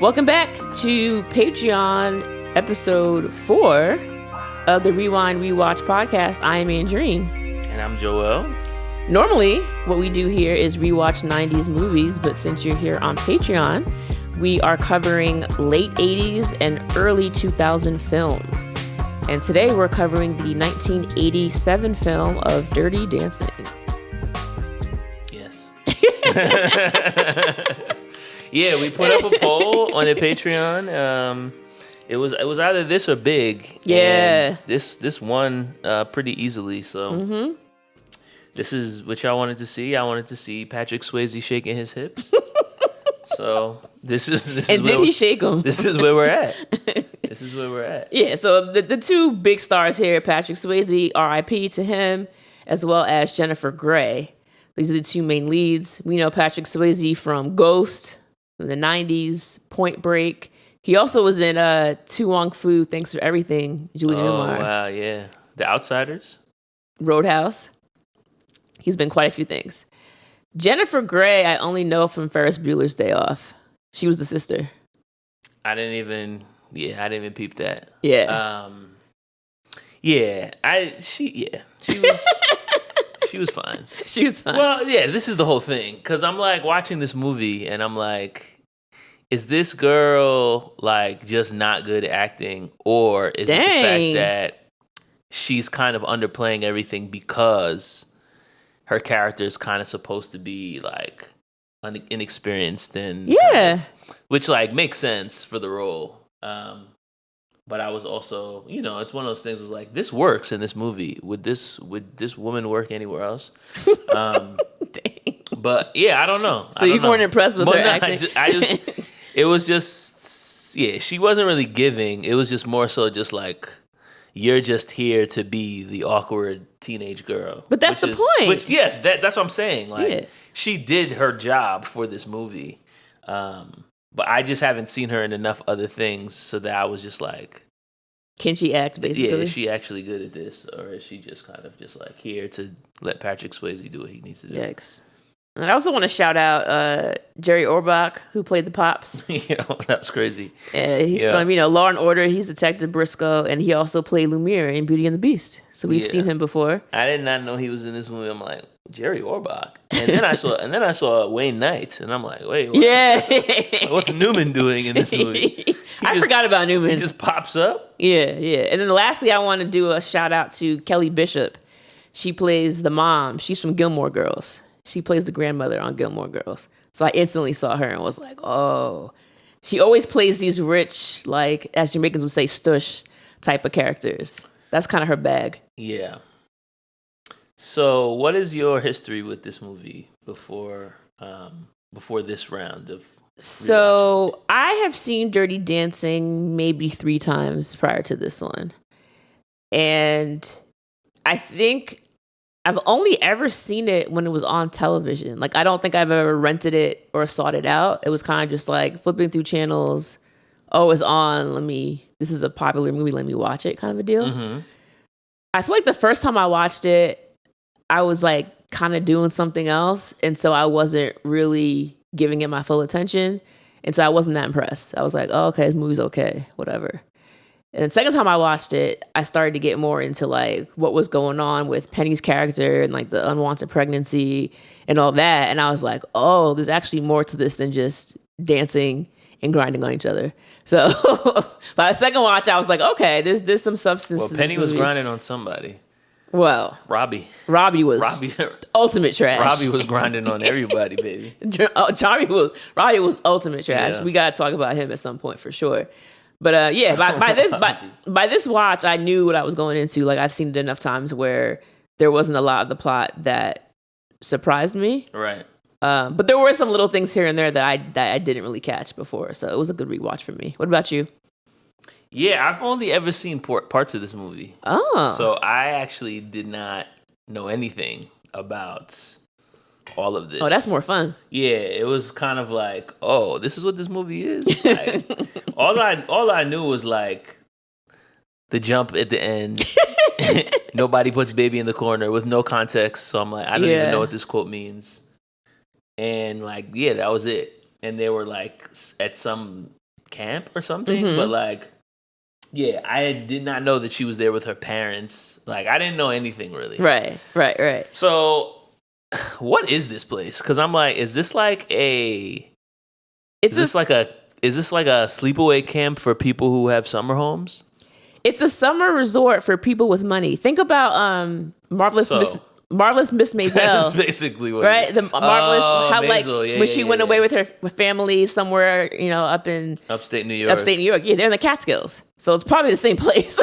Welcome back to Patreon episode 4 of the Rewind Rewatch podcast. I am Andreen. And I'm Joel. Normally, what we do here is rewatch 90s movies, but since you're here on Patreon, we are covering late 80s and early 2000 films. And today we're covering the 1987 film of Dirty Dancing. Yes. Yeah, we put up a poll on the Patreon. It was either this or Big. Yeah. And this won pretty easily. So This is what y'all wanted to see. I wanted to see Patrick Swayze shaking his hips. So this is. And did he shake them? This is where we're at. This is where we're at. Yeah. So the two big stars here, Patrick Swayze, R.I.P. to him, as well as Jennifer Grey. These are the two main leads. We know Patrick Swayze from Ghost in the 90s, Point Break. He also was in To Wong Fu, Thanks for Everything, Julian Newmar. Oh, wow, yeah. The Outsiders? Roadhouse. He's been quite a few things. Jennifer Grey, I only know from Ferris Bueller's Day Off. She was the sister. I didn't even peep that. Yeah. She was she was fine. She was fine. Well, yeah, this is the whole thing. Because I'm like watching this movie and I'm like, is this girl like just not good at acting? Or is it the fact that she's kind of underplaying everything because her character is kind of supposed to be like inexperienced and which like makes sense for the role. But I was also, it's one of those things. Is like, this works in this movie. Would this woman work anywhere else? But yeah, I don't know. So you weren't impressed with her acting? It was just, she wasn't really giving. It was just more so just like, you're just here to be the awkward teenage girl. But that's the point. That's what I'm saying. Like, she did her job for this movie. But I just haven't seen her in enough other things so that I was just like, can she act, basically? Yeah, is she actually good at this? Or is she just kind of just like here to let Patrick Swayze do what he needs to do? Yikes. And I also want to shout out Jerry Orbach, who played the Pops. That's crazy. He's from, Law and Order. He's Detective Briscoe, and he also played Lumiere in Beauty and the Beast. So we've seen him before. I did not know he was in this movie. I'm like, Jerry Orbach, and then I saw Wayne Knight, and I'm like, wait, what? What's Newman doing in this movie? I forgot about Newman. He just pops up. Yeah. And then lastly, I want to do a shout out to Kelly Bishop. She plays the mom. She's from Gilmore Girls. She plays the grandmother on Gilmore Girls. So I instantly saw her and was like, oh. She always plays these rich, like, as Jamaicans would say, stush type of characters. That's kind of her bag. Yeah. So what is your history with this movie before this round of rewatching? So I have seen Dirty Dancing maybe 3 times prior to this one. And I think I've only ever seen it when it was on television. Like, I don't think I've ever rented it or sought it out. It was kind of just like flipping through channels. Oh, it's on. This is a popular movie. Let me watch it kind of a deal. Mm-hmm. I feel like the first time I watched it, I was like kind of doing something else. And so I wasn't really giving it my full attention. And so I wasn't that impressed. I was like, oh, okay, this movie's okay, whatever. And the second time I watched it, I started to get more into like what was going on with Penny's character and like the unwanted pregnancy and all that. And I was like, oh, there's actually more to this than just dancing and grinding on each other. So by the second watch, I was like, okay, there's some substance. Well, Penny was grinding on somebody. Well, Robbie was ultimate trash. Robbie was grinding on everybody, baby. Robbie was ultimate trash. Yeah. We got to talk about him at some point for sure. But by this watch, I knew what I was going into. Like, I've seen it enough times where there wasn't a lot of the plot that surprised me. Right. But there were some little things here and there that I didn't really catch before. So it was a good rewatch for me. What about you? Yeah, I've only ever seen parts of this movie. Oh. So I actually did not know anything about all of this. Oh, that's more fun. Yeah, it was kind of like, oh, this is what this movie is. Like, all I knew was like the jump at the end. Nobody puts baby in the corner with no context. So I'm like, I don't even know what this quote means. And like, yeah, that was it. And they were like at some camp or something. But like, yeah, I did not know that she was there with her parents. Like, I didn't know anything really. Right. So, what is this place? Because I'm like, is this like a sleepaway camp for people who have summer homes? It's a summer resort for people with money. Think about Marvelous Miss Maisel. That's basically what right? The Marvelous how Maisel. when she went away with her family somewhere, up in upstate New York. Yeah, they're in the Catskills. So it's probably the same place.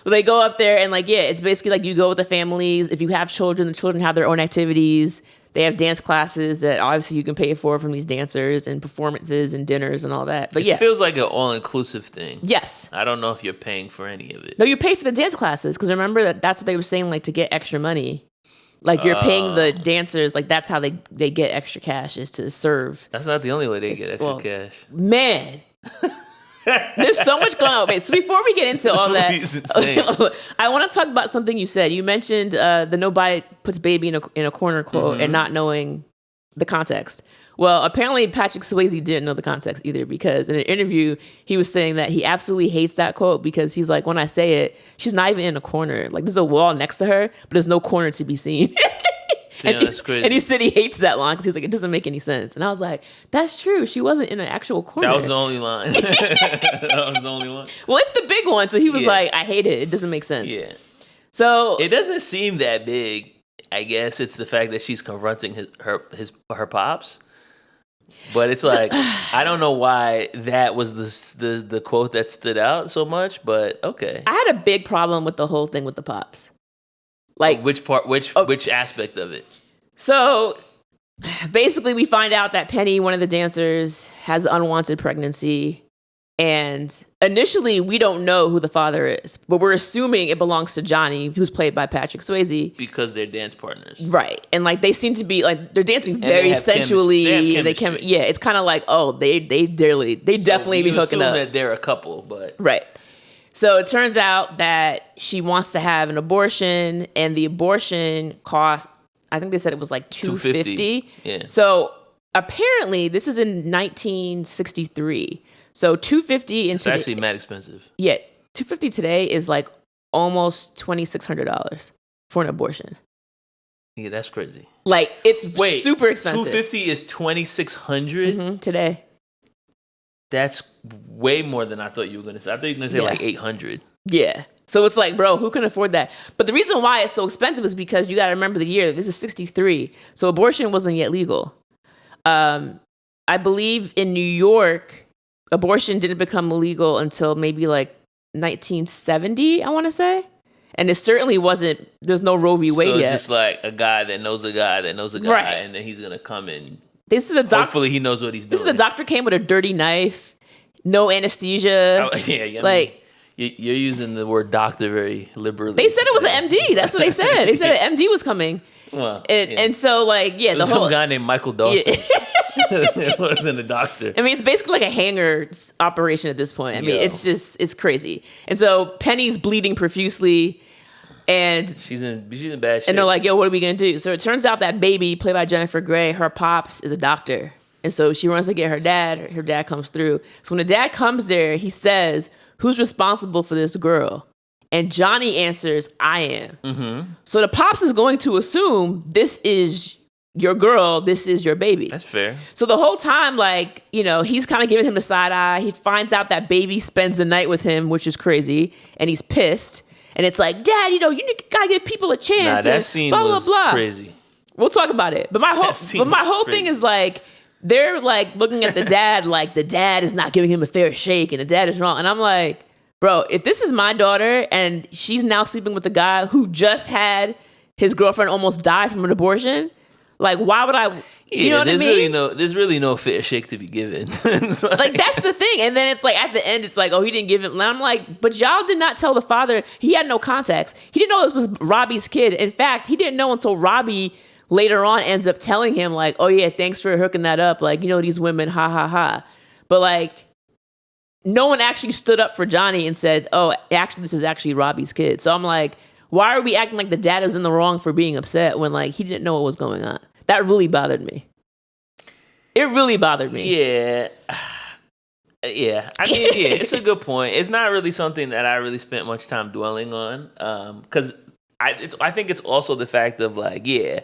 They go up there and it's basically like you go with the families. If you have children, the children have their own activities. They have dance classes that obviously you can pay for from these dancers and performances and dinners and all that. But it feels like an all-inclusive thing. Yes. I don't know if you're paying for any of it. No, you pay for the dance classes because remember that's what they were saying, like to get extra money. Like you're paying the dancers, like that's how they get extra cash is to serve. That's not the only way they get extra cash. Man. There's so much going on. Wait, so before we get into all that, I want to talk about something you said. You mentioned the nobody puts baby in a corner quote and not knowing the context. Well, apparently Patrick Swayze didn't know the context either because in an interview, he was saying that he absolutely hates that quote because he's like, when I say it, she's not even in a corner. Like there's a wall next to her, but there's no corner to be seen. Yeah, that's crazy. And he said he hates that line because he's like, it doesn't make any sense. And I was like, that's true. She wasn't in an actual corner. That was the only line. That was the only one. Well, it's the big one. So he was like, I hate it. It doesn't make sense. Yeah. So it doesn't seem that big. I guess it's the fact that she's confronting her pops. But it's like, I don't know why that was the quote that stood out so much, but okay. I had a big problem with the whole thing with the pops. Like which aspect of it? So basically we find out that Penny, one of the dancers, has an unwanted pregnancy. And initially we don't know who the father is, but we're assuming it belongs to Johnny, who's played by Patrick Swayze. Because they're dance partners. Right. And like they seem to be like they're dancing very sensually. It's kind of like, oh, they definitely be hooking up. That they're a couple, but right. So it turns out that she wants to have an abortion, and the abortion cost, I think they said it was like $250. Yeah. So apparently, this is in 1963. So $250 it's actually mad expensive. Yeah, $250 today is like almost $2,600 for an abortion. Yeah, that's crazy. Like it's super expensive. $250 is $2,600 today. That's way more than I thought you were going to say. I thought you were going to say like $800. Yeah. So it's like, bro, who can afford that? But the reason why it's so expensive is because you got to remember the year. This is 63. So abortion wasn't yet legal. I believe in New York, abortion didn't become illegal until maybe like 1970, I want to say. And it certainly wasn't, there's no Roe v. Wade yet. So it's just like a guy that knows a guy that knows a guy, right. And then he's going to come in. Hopefully he knows what he's doing. This is the doctor came with a dirty knife, no anesthesia. You're using the word doctor very liberally. They said it was an MD. That's what they said. They said an MD was coming. Well, and so the whole guy named Michael Dawson. It wasn't a doctor. I mean, it's basically like a hanger operation at this point. I mean, it's crazy. And so Penny's bleeding profusely. And she's in bad shape. And they're like, yo, what are we going to do? So it turns out that baby, played by Jennifer Grey, her pops is a doctor. And so she runs to get her dad. Her dad comes through. So when the dad comes there, he says, who's responsible for this girl? And Johnny answers, I am. Mm-hmm. So the pops is going to assume this is your girl. This is your baby. That's fair. So the whole time, he's kind of giving him the side eye. He finds out that baby spends the night with him, which is crazy. And he's pissed. And it's like, Dad, you gotta give people a chance. Nah, that scene was crazy. We'll talk about it. But my whole thing is like, they're like looking at the dad like the dad is not giving him a fair shake and the dad is wrong. And I'm like, bro, if this is my daughter and she's now sleeping with a guy who just had his girlfriend almost die from an abortion, like, why would I? You know what I mean? There's really no fair shake to be given. Like that's the thing. And then it's like at the end, it's like, oh, he didn't give him. And I'm like, but y'all did not tell the father. He had no context. He didn't know this was Robbie's kid. In fact, he didn't know until Robbie later on ends up telling him like, oh yeah, thanks for hooking that up. Like, these women, ha ha ha. But like, no one actually stood up for Johnny and said, oh, actually, this is actually Robbie's kid. So I'm like, why are we acting like the dad is in the wrong for being upset when like he didn't know what was going on? That really bothered me. It really bothered me. Yeah. Yeah, I mean, yeah, it's a good point. It's not really something that I really spent much time dwelling on, because I think it's also the fact of like, yeah,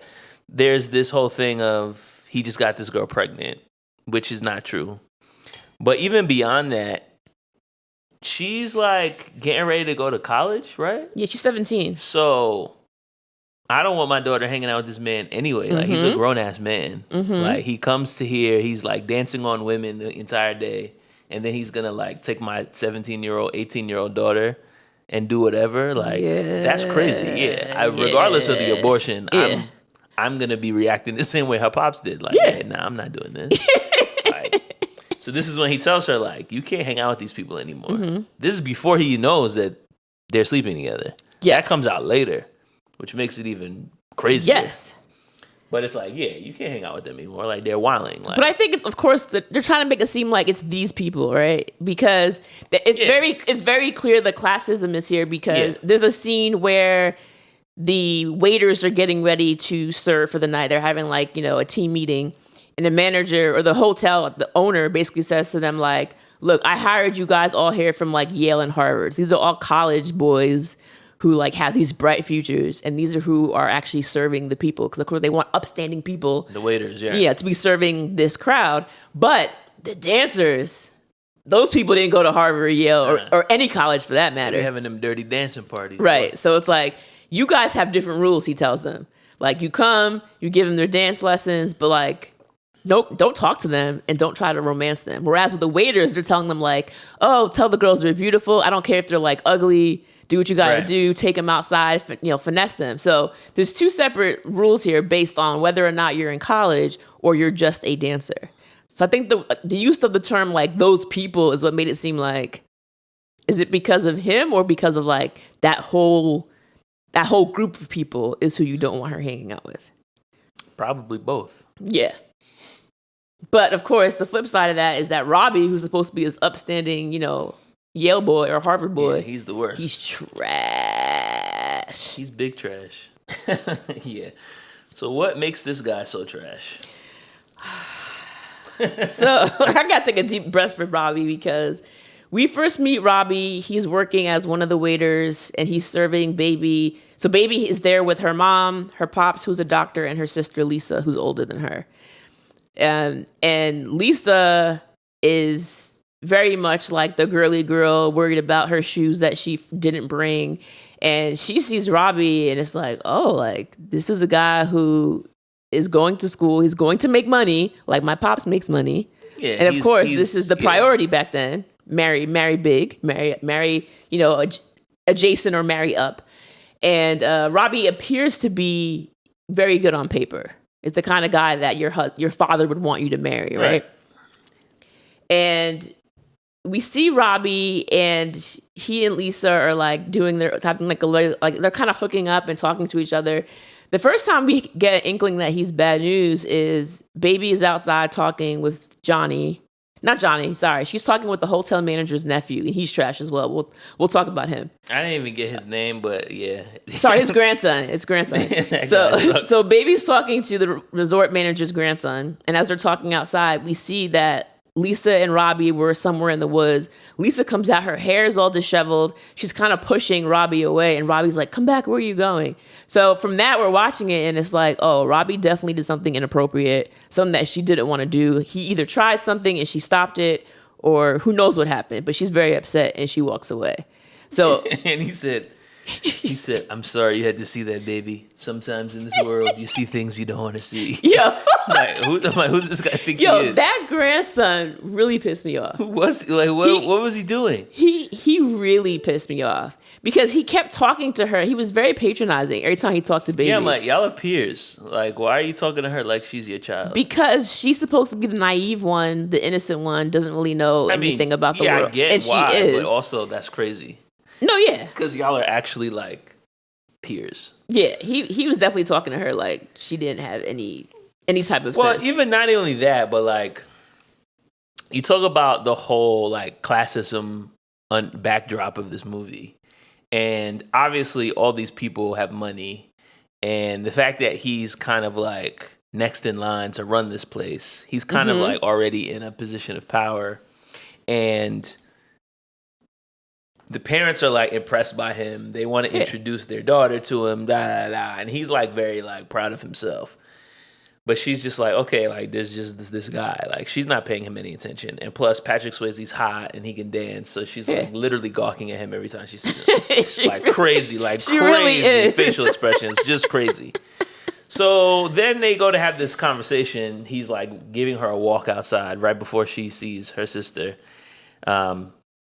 there's this whole thing of he just got this girl pregnant, which is not true. But even beyond that, she's like getting ready to go to college, right? Yeah, she's 17. So I don't want my daughter hanging out with this man anyway. Like, he's a grown ass man. Like, he comes to here, he's like dancing on women the entire day. And then he's gonna like take my 17-year-old, 18-year-old daughter and do whatever. Like, that's crazy. Yeah. Regardless of the abortion, I'm gonna be reacting the same way her pops did. Like, nah, I'm not doing this. Like, so this is when he tells her, like, you can't hang out with these people anymore. This is before he knows that they're sleeping together. That comes out later, which makes it even crazier. Yes. But it's like, yeah, you can't hang out with them anymore. Like, they're wilding. Like, but I think it's, of course, they're trying to make it seem like it's these people, right? Because it's very clear the classism is here, because there's a scene where the waiters are getting ready to serve for the night. They're having like, a team meeting, and the manager or the hotel, the owner basically says to them like, look, I hired you guys all here from like Yale and Harvard. These are all college boys who like have these bright futures, and these are who are actually serving the people, because of course they want upstanding people, the waiters, to be serving this crowd. But the dancers, those people didn't go to Harvard or Yale or any college for that matter. They're having them dirty dancing parties, right? So it's like, you guys have different rules. He tells them, like, you come, you give them their dance lessons, but like, nope, don't talk to them and don't try to romance them. Whereas with the waiters, they're telling them like, oh, tell the girls they're beautiful. I don't care if they're like ugly. Do what you got to do. Take them outside, finesse them. So there's two separate rules here based on whether or not you're in college or you're just a dancer. So I think the use of the term like those people is what made it seem like, is it because of him or because of like that whole group of people is who you don't want her hanging out with? Probably both. Yeah. But of course, the flip side of that is that Robbie, who's supposed to be this upstanding, Yale boy or Harvard boy. Yeah, he's the worst. He's trash. He's big trash. Yeah. So what makes this guy so trash? So I gotta take a deep breath for Robbie, because we first meet Robbie. He's working as one of the waiters, and he's serving Baby. So Baby is there with her mom, her pops, who's a doctor, and her sister Lisa, who's older than her. And Lisa is very much like the girly girl, worried about her shoes that she didn't bring. And she sees Robbie and it's like, oh, like, this is a guy who is going to school. He's going to make money, like my pops makes money. Yeah, and of course, this is the priority back then. Marry big, marry, adjacent or marry up. And Robbie appears to be very good on paper. It's the kind of guy that your father would want you to marry, right? And we see Robbie, and he and Lisa are like having like they're kind of hooking up and talking to each other. The first time we get an inkling that he's bad news is Baby is outside talking with Johnny. Not Johnny, sorry. She's talking with the hotel manager's nephew, and he's trash as well. We'll talk about him. I didn't even get his name, but yeah. Sorry, his grandson. It's grandson. So Baby's talking to the resort manager's grandson, and as they're talking outside, we see that Lisa and Robbie were somewhere in the woods. Lisa comes out, her hair is all disheveled. She's kind of pushing Robbie away, and Robbie's like, come back, where are you going? So from that, we're watching it, and it's like, oh, Robbie definitely did something inappropriate, something that she didn't want to do. He either tried something and she stopped it, or who knows what happened, but she's very upset, and she walks away. So and he said, I'm sorry you had to see that, baby. Sometimes in this world, you see things you don't want to see. Yeah. Who's this guy think he is? That grandson really pissed me off. Who was he? Like, what was he doing? He really pissed me off because he kept talking to her. He was very patronizing every time he talked to Baby. Yeah, I'm like, y'all are peers. Like, why are you talking to her like she's your child? Because she's supposed to be the naive one, the innocent one, doesn't really know anything about the world. I get and why, she is. But also that's crazy. No, yeah. Because y'all are actually like peers. Yeah, he was definitely talking to her like she didn't have any type of sense. Well, even not only that, but like you talk about the whole like classism backdrop of this movie. And obviously all these people have money. And the fact that he's kind of like next in line to run this place, he's kind of like already in a position of power. and the parents are like impressed by him. They want to introduce their daughter to him, and he's like very like proud of himself. But she's just like, okay, like there's just this guy. Like she's not paying him any attention. And plus Patrick Swayze's hot and he can dance. So she's like literally gawking at him every time she sees him. Like crazy, like crazy really facial expressions, just crazy. So then they go to have this conversation. He's like giving her a walk outside right before she sees her sister.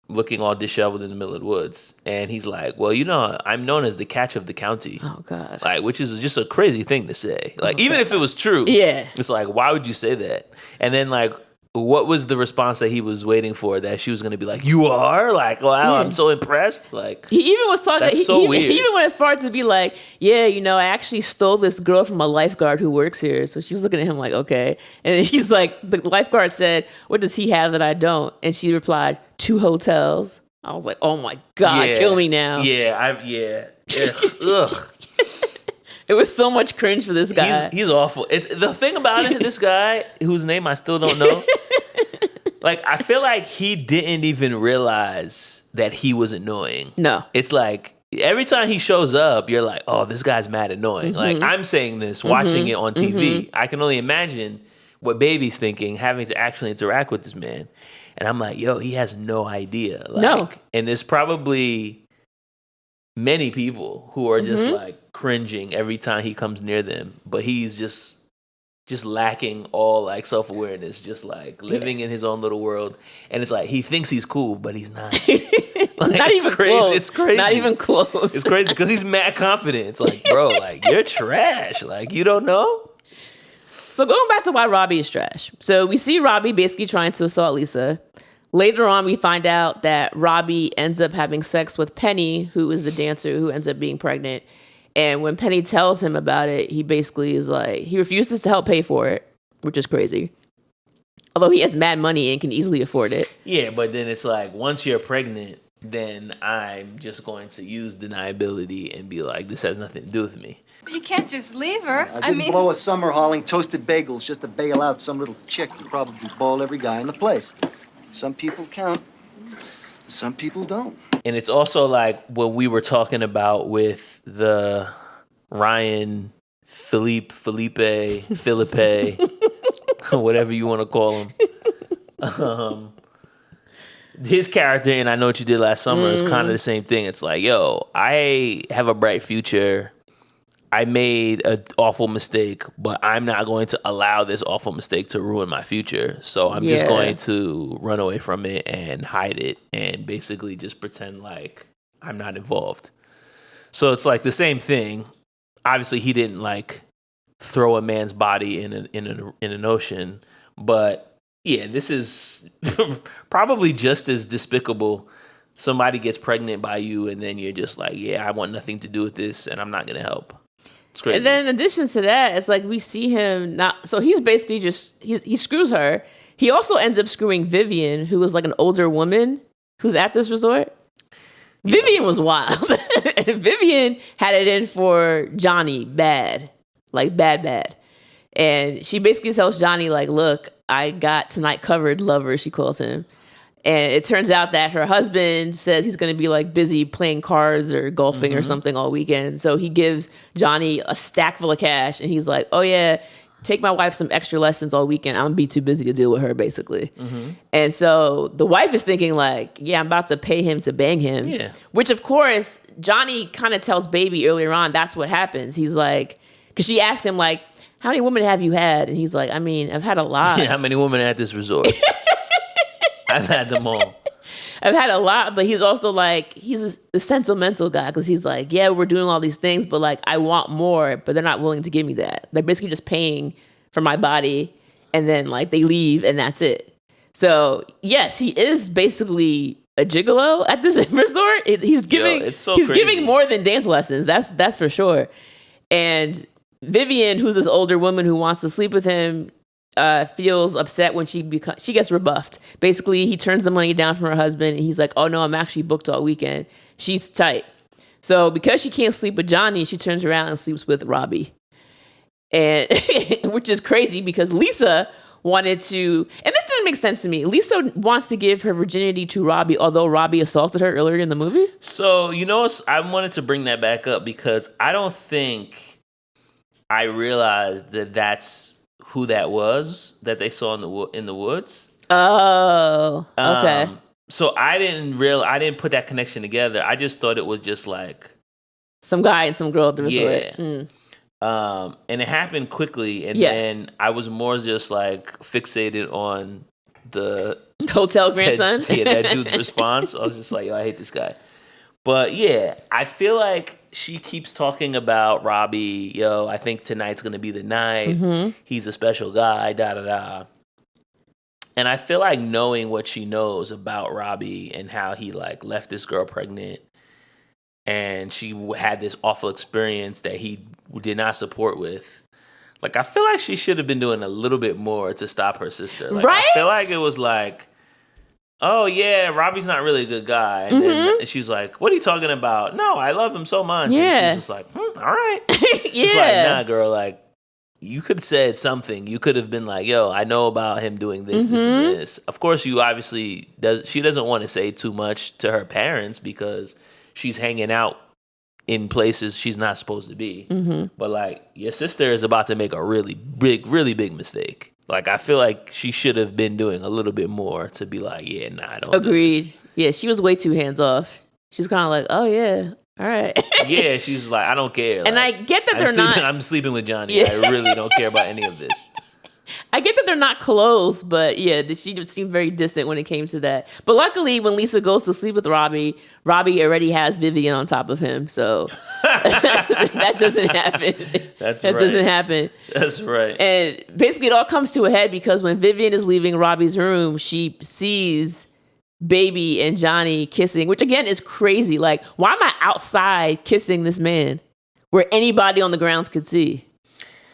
Looking all disheveled in the middle of the woods. And he's like, well, you know, I'm known as the catch of the county. Oh, God. Like, which is just a crazy thing to say. Like, even if it was true, it's like, why would you say that? And then, like, what was the response that he was waiting for? That she was going to be like, you are? Like, wow, I'm so impressed. Like, he even was talking, that's so weird. He even went as far as to be like, yeah, you know, I actually stole this girl from a lifeguard who works here. So she's looking at him like, okay. And he's like, the lifeguard said, what does he have that I don't? And she replied, 2 hotels. I was like, oh my God, kill me now. Ugh. It was so much cringe for this guy. He's awful. It's the thing about it, this guy, whose name I still don't know, like, I feel like he didn't even realize that he was annoying. No. It's like, every time he shows up, you're like, oh, this guy's mad annoying. Like, I'm saying this, watching it on TV. I can only imagine what Baby's thinking, having to actually interact with this man. And I'm like, yo, he has no idea. Like, no. And there's probably many people who are just like cringing every time he comes near them, but he's just lacking all like self-awareness, just like living in his own little world. And it's like he thinks he's cool, but he's not. Like, not even crazy. Close. It's crazy. Not even close. It's crazy because he's mad confident. It's like, bro, like you're trash. Like you don't know. So going back to why Robbie is trash. So we see Robbie basically trying to assault Lisa. Later on, we find out that Robbie ends up having sex with Penny, who is the dancer who ends up being pregnant. And when Penny tells him about it, he basically is like, he refuses to help pay for it, which is crazy. Although he has mad money and can easily afford it. Yeah, but then it's like, once you're pregnant, then I'm just going to use deniability and be like, this has nothing to do with me. But you can't just leave her. I didn't blow a summer hauling toasted bagels just to bail out some little chick who probably balled every guy in the place. Some people count, some people don't. And it's also like what we were talking about with the Ryan, Felipe, whatever you want to call him. His character, and I Know What You Did Last Summer, is kind of the same thing. It's like, yo, I have a bright future. I made an awful mistake, but I'm not going to allow this awful mistake to ruin my future. So I'm just going to run away from it and hide it and basically just pretend like I'm not involved. So it's like the same thing. Obviously, he didn't like throw a man's body in an ocean, but yeah, this is probably just as despicable. Somebody gets pregnant by you, and then you're just like, yeah, I want nothing to do with this, and I'm not going to help. It's crazy. And then in addition to that, it's like we see him not. So he's basically just, he screws her. He also ends up screwing Vivian, who was like an older woman who's at this resort. Yeah. Vivian was wild. Vivian had it in for Johnny bad. Like bad. And she basically tells Johnny, like, look, I got tonight covered, lover, she calls him. And it turns out that her husband says he's going to be like busy playing cards or golfing or something all weekend. So he gives Johnny a stack full of cash. And he's like, oh, yeah, take my wife some extra lessons all weekend. I'm going to be too busy to deal with her, basically. And so the wife is thinking like, yeah, I'm about to pay him to bang him. Yeah. Which, of course, Johnny kind of tells Baby earlier on that's what happens. He's like, because she asked him like, how many women have you had? And he's like, I mean, I've had a lot. Yeah, how many women at this resort? I've had them all. I've had a lot, but he's also like, he's a sentimental guy because he's like, yeah, we're doing all these things, but like, I want more, but they're not willing to give me that. They're basically just paying for my body, and then like they leave, and that's it. So yes, he is basically a gigolo at this resort. He's giving, he's giving more than dance lessons. That's for sure. And Vivian, who's this older woman who wants to sleep with him, feels upset when she gets rebuffed. Basically, he turns the money down from her husband, and he's like, oh no, I'm actually booked all weekend. She's tight. So because she can't sleep with Johnny, she turns around and sleeps with Robbie. And which is crazy because Lisa wanted to, and this didn't didn't make sense to me. Lisa wants to give her virginity to Robbie, although Robbie assaulted her earlier in the movie. So, I wanted to bring that back up because I don't think I realized that that's who that was that they saw in the woods. Oh, okay. So I didn't put that connection together. I just thought it was just like some guy and some girl at the resort. Yeah. And it happened quickly, and then I was more just like fixated on the hotel grandson. That dude's response. I was just like, yo, I hate this guy. But yeah, I feel like she keeps talking about Robbie. Yo, I think tonight's gonna be the night. Mm-hmm. He's a special guy. Da da da. And I feel like knowing what she knows about Robbie and how he like left this girl pregnant, and she had this awful experience that he did not support with. Like, I feel like she should have been doing a little bit more to stop her sister. Like, right? I feel like it was like, oh yeah, Robbie's not really a good guy. And then she's like, what are you talking about? No, I love him so much. Yeah. And she's just like, all right. Yeah. It's like, nah, girl, like, you could have said something. You could have been like, yo, I know about him doing this, this, and this. Of course, she doesn't want to say too much to her parents because she's hanging out in places she's not supposed to be. Mm-hmm. But like, your sister is about to make a really big mistake. Like, I feel like she should have been doing a little bit more to be like, yeah, nah, I don't. Agreed. Yeah, she was way too hands off. She's kind of like, oh yeah, all right. Yeah, she's like, I don't care. And like, I get that I'm sleeping with Johnny. Yeah. I really don't care about any of this. I get that they're not close, but yeah, she just seemed very distant when it came to that. But luckily, when Lisa goes to sleep with Robbie already has Vivian on top of him, so that doesn't happen. That doesn't happen. That's right. And basically, it all comes to a head because when Vivian is leaving Robbie's room, she sees Baby and Johnny kissing, which again is crazy. Like, why am I outside kissing this man where anybody on the grounds could see?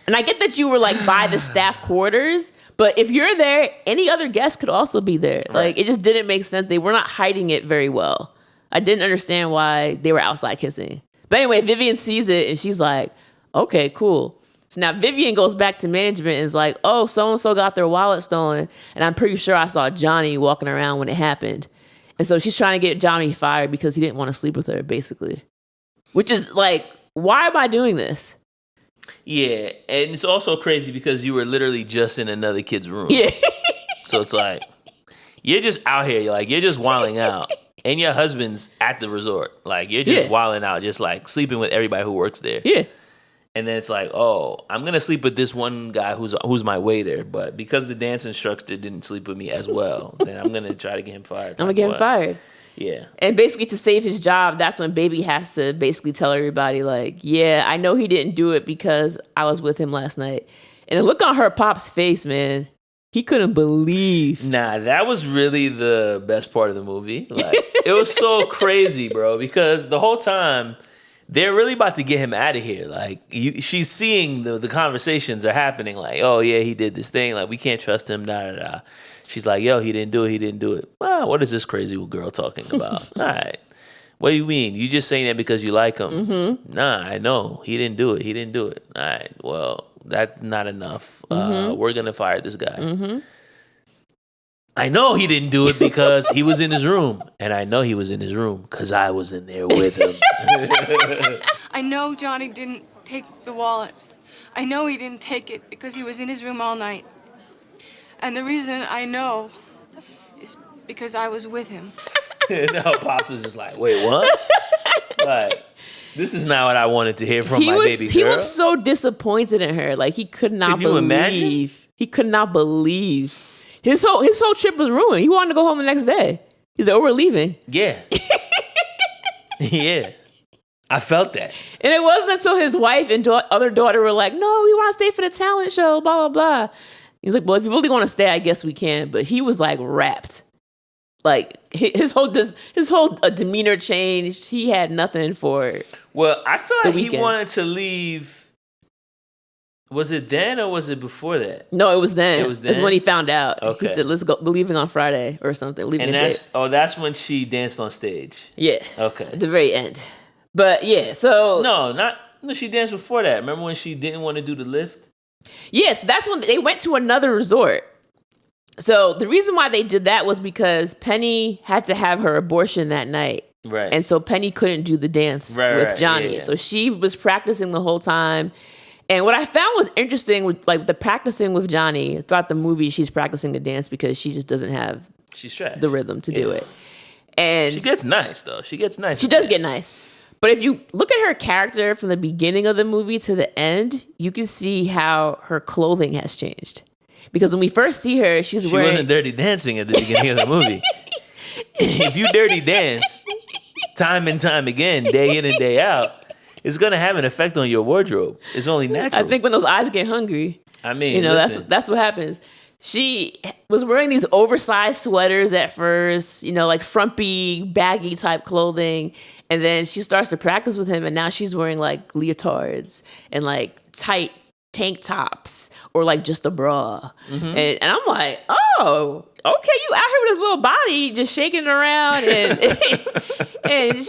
And I get that you were like by the staff quarters, but if you're there, any other guest could also be there. Right. Like, it just didn't make sense. They were not hiding it very well. I didn't understand why they were outside kissing. But anyway, Vivian sees it and she's like, okay, cool. So now Vivian goes back to management and is like, oh, so-and-so got their wallet stolen. And I'm pretty sure I saw Johnny walking around when it happened. And so she's trying to get Johnny fired because he didn't want to sleep with her, basically. Which is like, why am I doing this? Yeah, and it's also crazy because you were literally just in another kid's room. Yeah. So it's like, you're just out here, like, you're just wilding out. And your husband's at the resort. Like, you're just wilding out, just like sleeping with everybody who works there. Yeah. And then it's like, oh, I'm going to sleep with this one guy who's my waiter. But because the dance instructor didn't sleep with me as well, then I'm going to try to get him fired. I'm going to get him fired. Yeah. And basically to save his job, that's when Baby has to basically tell everybody, like, yeah, I know he didn't do it because I was with him last night. And the look on her pop's face, man, he couldn't believe. Nah, that was really the best part of the movie. Like, it was so crazy, bro, because the whole time they're really about to get him out of here. Like, she's seeing the conversations are happening. Like, oh, yeah, he did this thing. Like, we can't trust him, da-da-da. She's like, yo, he didn't do it. Well, what is this crazy girl talking about? All right. What do you mean? You just saying that because you like him? Mm-hmm. Nah, I know. He didn't do it. All right. Well, that's not enough. We're going to fire this guy. Mm-hmm. I know he didn't do it because he was in his room. And I know he was in his room because I was in there with him. I know Johnny didn't take the wallet. I know he didn't take it because he was in his room all night. And the reason I know is because I was with him. No, Pops is just like, wait, what? Like, this is not what I wanted to hear from my baby girl. He was so disappointed in her. Like, he could not believe. Imagine? He could not believe. His whole trip was ruined. He wanted to go home the next day. He's like, oh, we're leaving. Yeah. Yeah. I felt that. And it wasn't until his wife and other daughter were like, no, we want to stay for the talent show, blah, blah, blah. He's like, well, if you really want to stay, I guess we can. But he was like wrapped. Like, his whole demeanor changed. He had nothing for it. Well, I feel like he wanted to leave. Was it then or was it before that? No, it was then. It was then? It's when he found out. Okay. He said, let's go. We're leaving on Friday or something. That's when she danced on stage. Yeah. Okay. At the very end. But yeah, so. No, she danced before that. Remember when she didn't want to do the lift? Yes, that's when they went to another resort. So the reason why they did that was because Penny had to have her abortion that night. Right. And so Penny couldn't do the dance with Johnny. Yeah. So she was practicing the whole time. And what I found was interesting with like the practicing with Johnny throughout the movie, she's practicing the dance because she just doesn't have the rhythm to do it. And she gets nice though. She gets nice. She does get nice. But if you look at her character from the beginning of the movie to the end, you can see how her clothing has changed. Because when we first see her, she wasn't dirty dancing at the beginning of the movie. If you dirty dance time and time again, day in and day out, it's gonna have an effect on your wardrobe. It's only natural. I think when those eyes get hungry, I mean, you know, that's what happens. She was wearing these oversized sweaters at first, you know, like frumpy, baggy type clothing. And then she starts to practice with him, and now she's wearing like leotards and like tight tank tops or like just a bra. Mm-hmm. And I'm like, oh, okay, you out here with this little body just shaking around and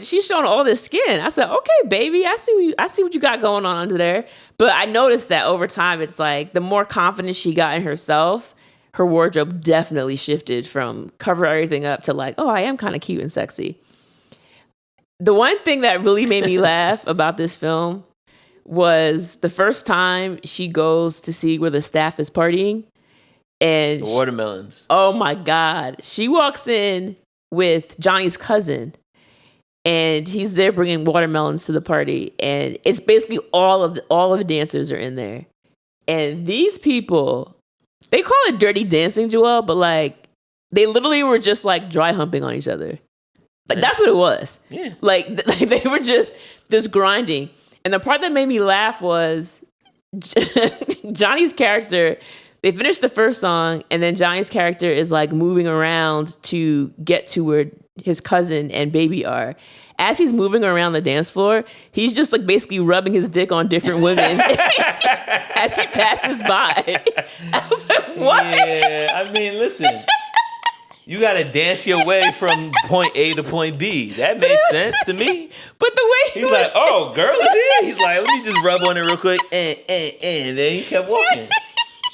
she's showing all this skin. I said, okay, baby, I see what you got going on under there. But I noticed that over time, it's like the more confident she got in herself, her wardrobe definitely shifted from cover everything up to like, oh, I am kind of cute and sexy. The one thing that really made me laugh about this film was the first time she goes to see where the staff is partying. And the watermelons. Oh my God. She walks in with Johnny's cousin and he's there bringing watermelons to the party. And it's basically all of the dancers are in there. And these people, they call it dirty dancing, Joel, but like they literally were just like dry humping on each other. Like that's what it was. Yeah. Like they were just grinding. And the part that made me laugh was Johnny's character. They finished the first song, and then Johnny's character is like moving around to get to where his cousin and baby are. As he's moving around the dance floor, he's just like basically rubbing his dick on different women as he passes by. I was like, what? Yeah, I mean, listen. You got to dance your way from point A to point B. That made sense to me. But the way he's like, oh, girl is here. He's like, let me just rub on it real quick. And then he kept walking.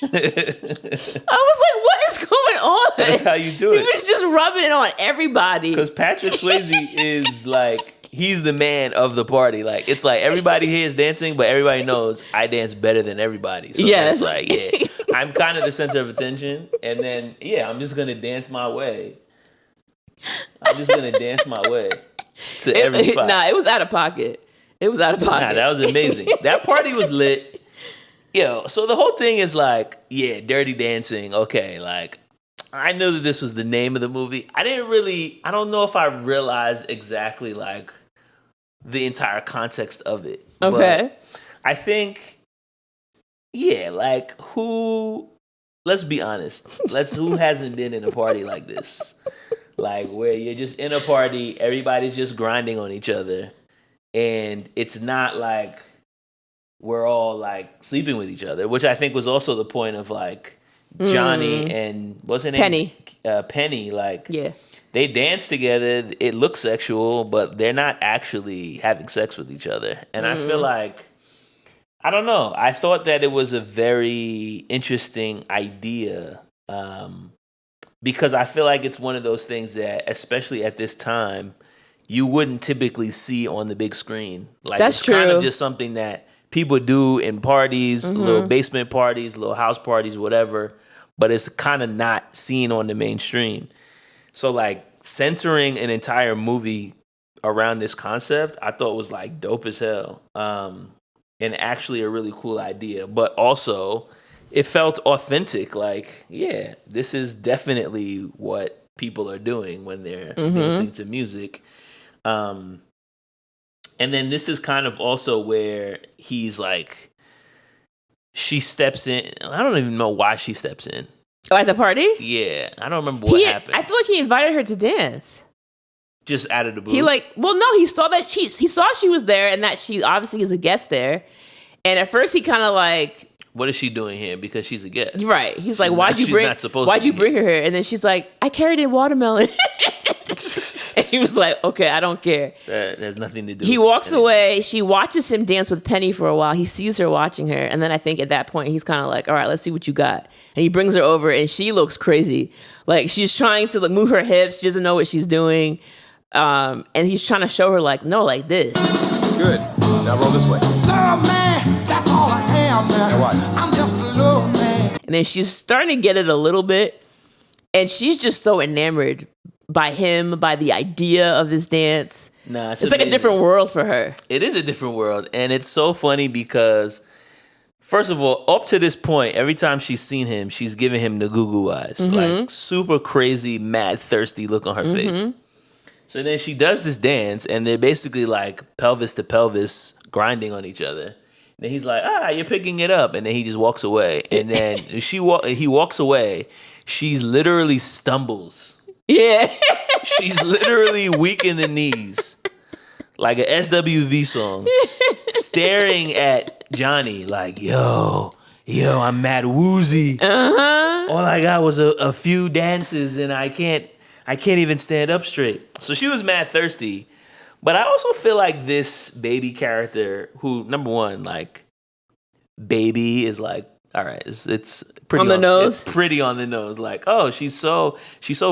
I was like, what is going on? That's how you do it. He was just rubbing it on everybody. Because Patrick Swayze is like, he's the man of the party. Like, it's like everybody here is dancing, but everybody knows I dance better than everybody. So it's like, yeah, I'm kind of the center of attention. And then, yeah, I'm just going to dance my way. I'm just going to dance my way to every spot. Nah, it was out of pocket. Nah, that was amazing. That party was lit. Yo, so the whole thing is like, yeah, dirty dancing. Okay, like, I knew that this was the name of the movie. I don't know if I realized exactly like the entire context of it. Okay. But I think, yeah, like let's be honest. Who hasn't been in a party like this? Like where you're just in a party, everybody's just grinding on each other. And it's not like we're all like sleeping with each other, which I think was also the point of like Johnny and what's her name? Penny. Penny, like yeah. They dance together. It looks sexual, but they're not actually having sex with each other. And I feel like, I don't know. I thought that it was a very interesting idea because I feel like it's one of those things that, especially at this time, you wouldn't typically see on the big screen. Like That's it's true. kind of just something that people do in parties, little basement parties, little house parties, whatever, but it's kind of not seen on the mainstream. So like centering an entire movie around this concept, I thought was like dope as hell. And actually a really cool idea, but also it felt authentic. Like, yeah, this is definitely what people are doing when they're dancing to music. And then this is kind of also where he's like, she steps in. I don't even know why she steps in. Oh, at the party? Yeah. I don't remember what happened. I feel like he invited her to dance. Just out of the blue. He saw that he saw she was there and that she obviously is a guest there. And at first he kind of like, what is she doing here? Because she's a guest. Right. He's like, why'd you bring her here? And then she's like, I carried a watermelon. And he was like, okay, I don't care. That has nothing to do He with walks anything. away. She watches him dance with Penny for a while. He sees her watching her. And then I think at that point, he's kind of like, all right, let's see what you got. And he brings her over and she looks crazy. Like she's trying to move her hips. She doesn't know what she's doing. And he's trying to show her like, no, like this. Good. Now roll this way. Love man, that's all I am now. Now watch. I'm just a love man. And then she's starting to get it a little bit. And she's just so enamored by him, by the idea of this dance. Nah, It's like a amazing. different world for her. It is a different world, and it's so funny because, first of all, up to this point, every time she's seen him, she's giving him the goo-goo eyes, like super crazy, mad, thirsty look on her face. So then she does this dance, and they're basically like pelvis to pelvis grinding on each other. And then he's like, you're picking it up, and then he just walks away. And then he walks away. She's literally stumbles. Yeah. She's literally weak in the knees, like an SWV song, staring at Johnny like, yo, I'm mad woozy. All I got was a few dances and I can't even stand up straight. So she was mad thirsty. But I also feel like this Baby character, who, number one, like, Baby is like, all right, it's pretty On the nose? It's pretty on the nose. Like, oh, she's so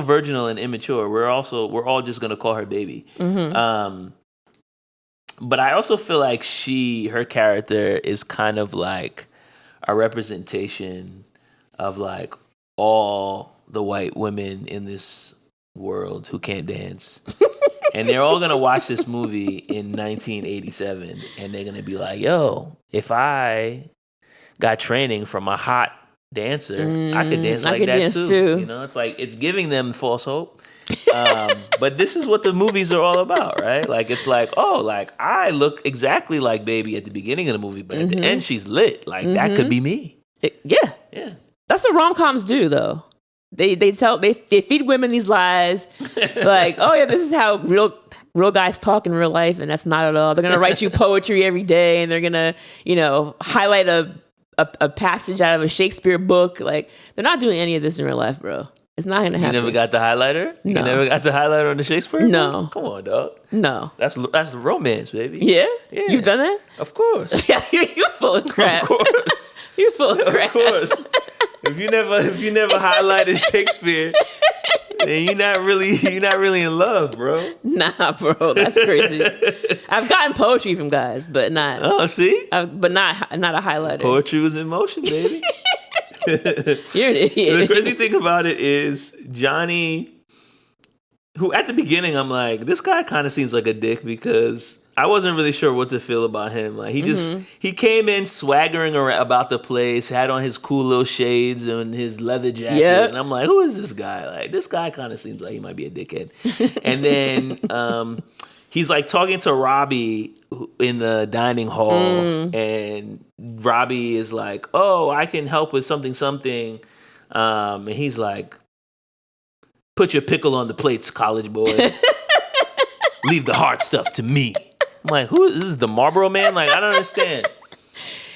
virginal and immature. We're all just gonna call her Baby. But I also feel like her character is kind of like a representation of like all the white women in this world who can't dance. And they're all gonna watch this movie in 1987 and they're gonna be like, yo, if I got training from a hot dancer, I could dance like that dance too. too. You know, it's like it's giving them false hope. But this is what the movies are all about, right? Like it's like, oh, like I look exactly like Baby at the beginning of the movie, but at the end she's lit. Like that could be me. Yeah. Yeah. That's what rom-coms do, though. They feed women these lies, like, oh yeah, this is how real guys talk in real life, and that's not at all. They're gonna write you poetry every day, and they're gonna, highlight a passage out of a Shakespeare book. Like they're not doing any of this in real life, bro. It's not gonna happen. You never got the highlighter? No. You never got the highlighter on the Shakespeare? No. Come on, dog. No. That's the romance, baby. Yeah? Yeah. You've done that? Of course. Yeah, you full of crap. Of course. You full of crap. Of course. If you never highlighted Shakespeare, then you're not really in love, bro. Nah, bro, that's crazy. I've gotten poetry from guys, but not. Oh, see? But not a highlighter. Poetry was in motion, baby. You're an The idiot. crazy thing about it is Johnny, who at the beginning I'm like, this guy kind of seems like a dick because I wasn't really sure what to feel about him. Like he came in swaggering around about the place, had on his cool little shades and his leather jacket, Yep. and I'm like, who is this guy? Like this guy kind of seems like he might be a dickhead. And then he's like talking to Robbie in the dining hall, and Robbie is like, "Oh, I can help with something." And he's like, "Put your pickle on the plates, college boy. Leave the hard stuff to me." I'm like, "Who is this? The Marlboro Man?" Like, I don't understand.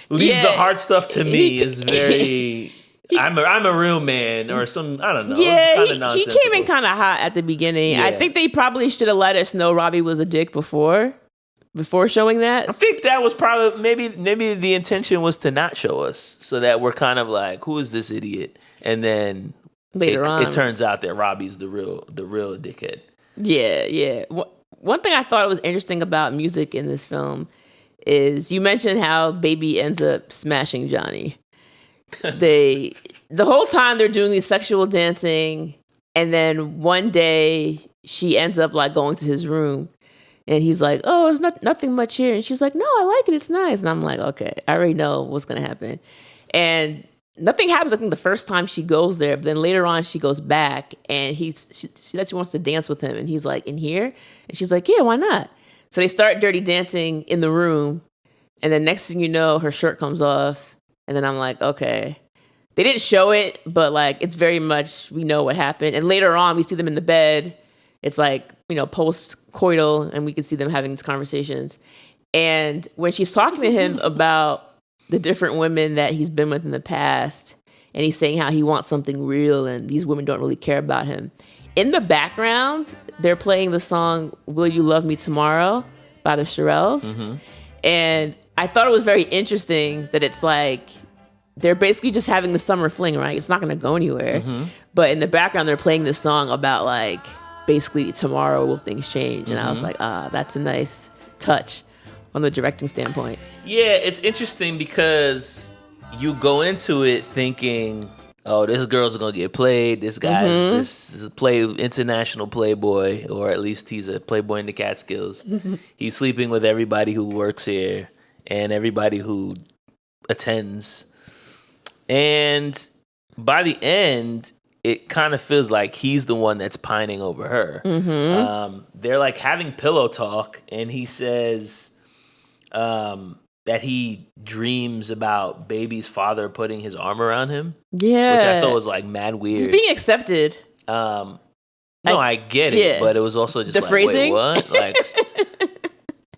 Leave Yeah. the hard stuff to me is very. I'm a real man or some. I don't know. Yeah, It's he kinda came in nonsensical. kind of hot at the beginning. I Yeah. think they probably should have let us know Robbie was a dick before showing that. I think that was probably maybe the intention was to not show us so that we're kind of like, who is this idiot? And then Later on. it turns out that Robbie's the real dickhead. Yeah. One thing I thought was interesting about music in this film is you mentioned how Baby ends up smashing Johnny. The whole time they're doing these sexual dancing, and then one day she ends up like going to his room, and he's like, "Oh, there's nothing much here," and she's like, "No, I like it. It's nice." And I'm like, "Okay, I already know what's gonna happen," and nothing happens. I think the first time she goes there, but then later on she goes back, and she said she wants to dance with him, and he's like, "In here?" And she's like, "Yeah, why not?" So they start dirty dancing in the room, and then next thing you know, her shirt comes off, and then I'm like, okay. They didn't show it, but like it's very much we know what happened. And later on, we see them in the bed. It's like, post-coital, and we can see them having these conversations. And when she's talking to him about the different women that he's been with in the past, and he's saying how he wants something real, and these women don't really care about him. in the background, they're playing the song "Will You Love Me Tomorrow" by the Shirelles, and I thought it was very interesting that it's like they're basically just having the summer fling, right? It's not going to go anywhere, but in the background, they're playing this song about like basically tomorrow will things change, and I was like, that's a nice touch on the directing standpoint. Yeah, it's interesting because you go into it thinking, oh, this girl's gonna get played. This guy's this is international playboy, or at least he's a playboy in the Catskills. He's sleeping with everybody who works here and everybody who attends. And by the end, it kind of feels like he's the one that's pining over her. They're like having pillow talk, and he says that he dreams about Baby's father putting his arm around him. Yeah. Which I thought was like mad weird. He's being accepted. No, I get it, but it was also just the like, phrasing? wait, what? Like,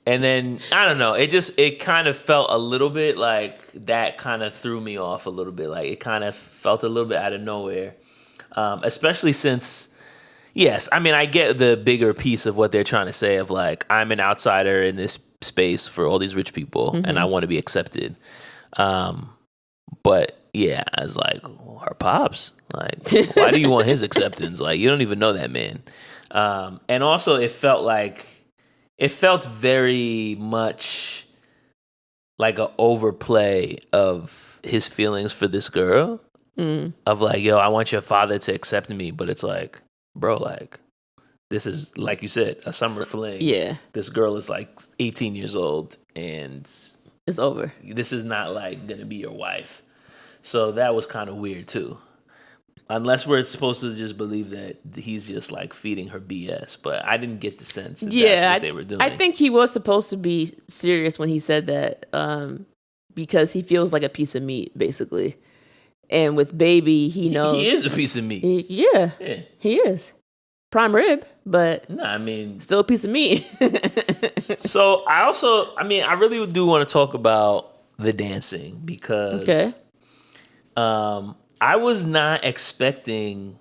and then I don't know. It kind of felt a little bit like that. Kind of threw me off a little bit. Like it kind of felt a little bit out of nowhere, especially since. Yes, I mean I get the bigger piece of what they're trying to say of like I'm an outsider in this space for all these rich people and I want to be accepted. But yeah, I was like, well, her pops, like, why do you want his acceptance? Like, you don't even know that man. And also it felt very much like an overplay of his feelings for this girl of like, yo, I want your father to accept me. But it's like, bro, like, this is, like you said, a summer fling. Yeah. This girl is like 18 years old and It's over. this is not like going to be your wife. So that was kind of weird too. Unless we're supposed to just believe that he's just like feeding her BS. But I didn't get the sense that that's what they were doing. I think he was supposed to be serious when he said that because he feels like a piece of meat, basically. And with Baby, he knows. He is a piece of meat. Yeah, he is. Prime rib, but no, I mean, still a piece of meat. So I really do want to talk about the dancing because I was not expecting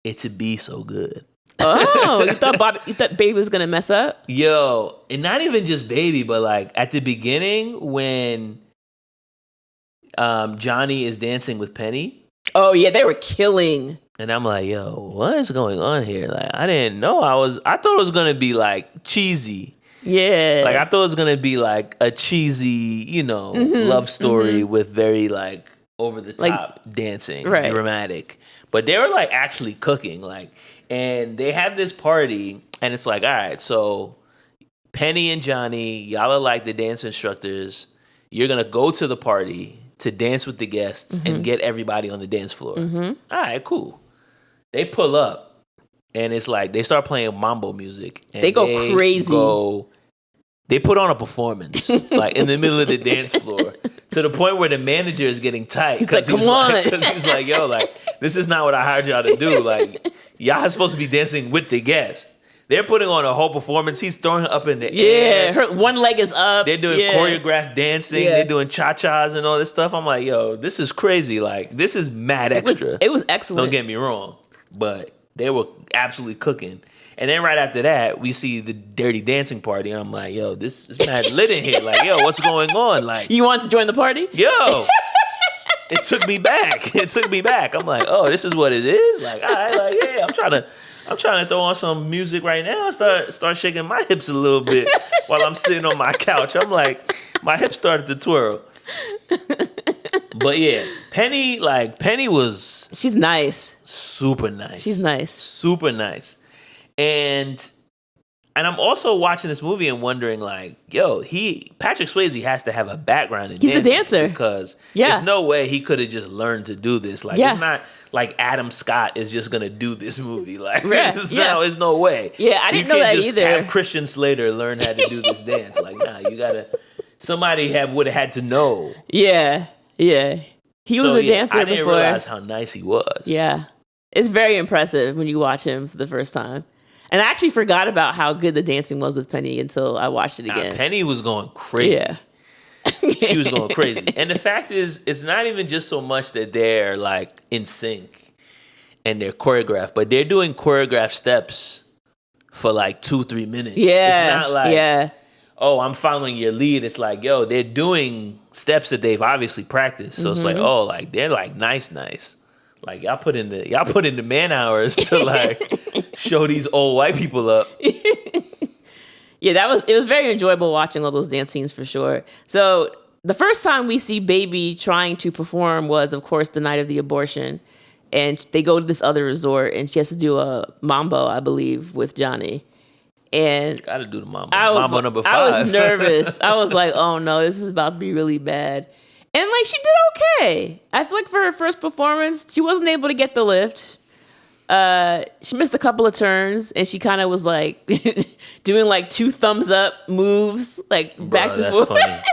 it to be so good. Oh, you thought Baby was gonna mess up? Yo, and not even just Baby, but like at the beginning when Johnny is dancing with Penny. Oh yeah, they were killing. And I'm like, yo, what is going on here? Like, I didn't know I thought it was gonna be like cheesy. Yeah. Like I thought it was gonna be like a cheesy, love story with very like over the top dancing, dramatic. But they were like actually cooking, like, and they have this party, and it's like, all right, so Penny and Johnny, y'all are like the dance instructors. You're gonna go to the party to dance with the guests and get everybody on the dance floor. All right, cool. They pull up, and it's like they start playing mambo music. And they go crazy. They put on a performance, like in the middle of the dance floor, to the point where the manager is getting tight. He's like, come on. Because he's like, yo, like, this is not what I hired y'all to do. Like, y'all are supposed to be dancing with the guests. They're putting on a whole performance. He's throwing her up in the air. Yeah, her one leg is up. They're doing choreographed dancing. They're doing cha-chas and all this stuff. I'm like, yo, this is crazy. Like, this is mad extra. It was excellent. Don't get me wrong. But they were absolutely cooking. And then right after that, we see the Dirty Dancing party. And I'm like, yo, this is mad lit in here. Like, yo, what's going on? Like, you want to join the party? Yo, it took me back. I'm like, oh, this is what it is? Like, all right, like, yeah, I'm trying to throw on some music right now. Start shaking my hips a little bit while I'm sitting on my couch. I'm like, my hips started to twirl. But yeah, Penny was... She's nice. Super nice. She's nice. Super nice. And I'm also watching this movie and wondering, like, yo, Patrick Swayze has to have a background in dancing. He's a dancer. Because there's no way he could have just learned to do this. Like, it's not like Adam Scott is just going to do this movie. Like, there's no way. Yeah, I didn't know that either. You can't just have Christian Slater learn how to do this dance. Like, nah, you got to... Somebody would have had to know. Yeah. He was a dancer before. I didn't realize how nice he was. Yeah. It's very impressive when you watch him for the first time. And I actually forgot about how good the dancing was with Penny until I watched it again. Penny was going crazy. Yeah. She was going crazy. And the fact is, it's not even just so much that they're like in sync. and they're choreographed, but they're doing choreographed steps for like 2-3 minutes. Yeah. It's not like, oh, I'm following your lead. It's like, yo, they're doing steps that they've obviously practiced. So it's like, oh, like they're like nice. Like y'all put in the man hours to like show these old white people up. Yeah, it was very enjoyable watching all those dance scenes for sure. So the first time we see Baby trying to perform was, of course, the night of the abortion. And they go to this other resort and she has to do a mambo, I believe, with Johnny. And gotta do the mambo. Mambo number 5. I was nervous. I was like, oh no, this is about to be really bad. And like she did okay. I feel like for her first performance, she wasn't able to get the lift. She missed a couple of turns and she kind of was like doing like 2 thumbs up moves, like back to forth. Funny.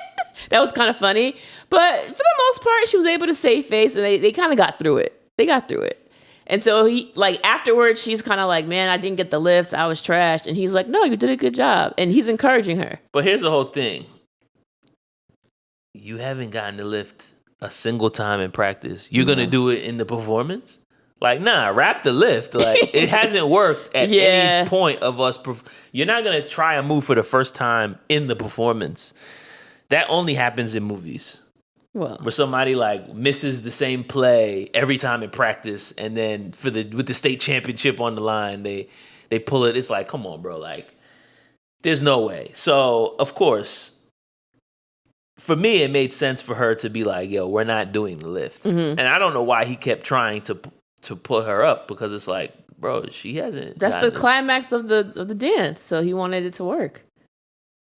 That was kind of funny. But for the most part, she was able to save face and they kind of got through it. They got through it. And so he, like, afterwards, she's kind of like, man, I didn't get the lifts. I was trashed. And he's like, no, you did a good job. And he's encouraging her. But here's the whole thing. You haven't gotten the lift a single time in practice. You're going to do it in the performance? Like, nah, wrap the lift. Like, it hasn't worked at any point of us. You're not going to try a move for the first time in the performance. That only happens in movies. Well, where somebody like misses the same play every time in practice, and then with the state championship on the line, they pull it. It's like, come on, bro. Like, there's no way. So, of course, for me, it made sense for her to be like, yo, we're not doing the lift. Mm-hmm. And I don't know why he kept trying to put her up, because it's like, bro, she hasn't. That's the climax of the dance. So he wanted it to work.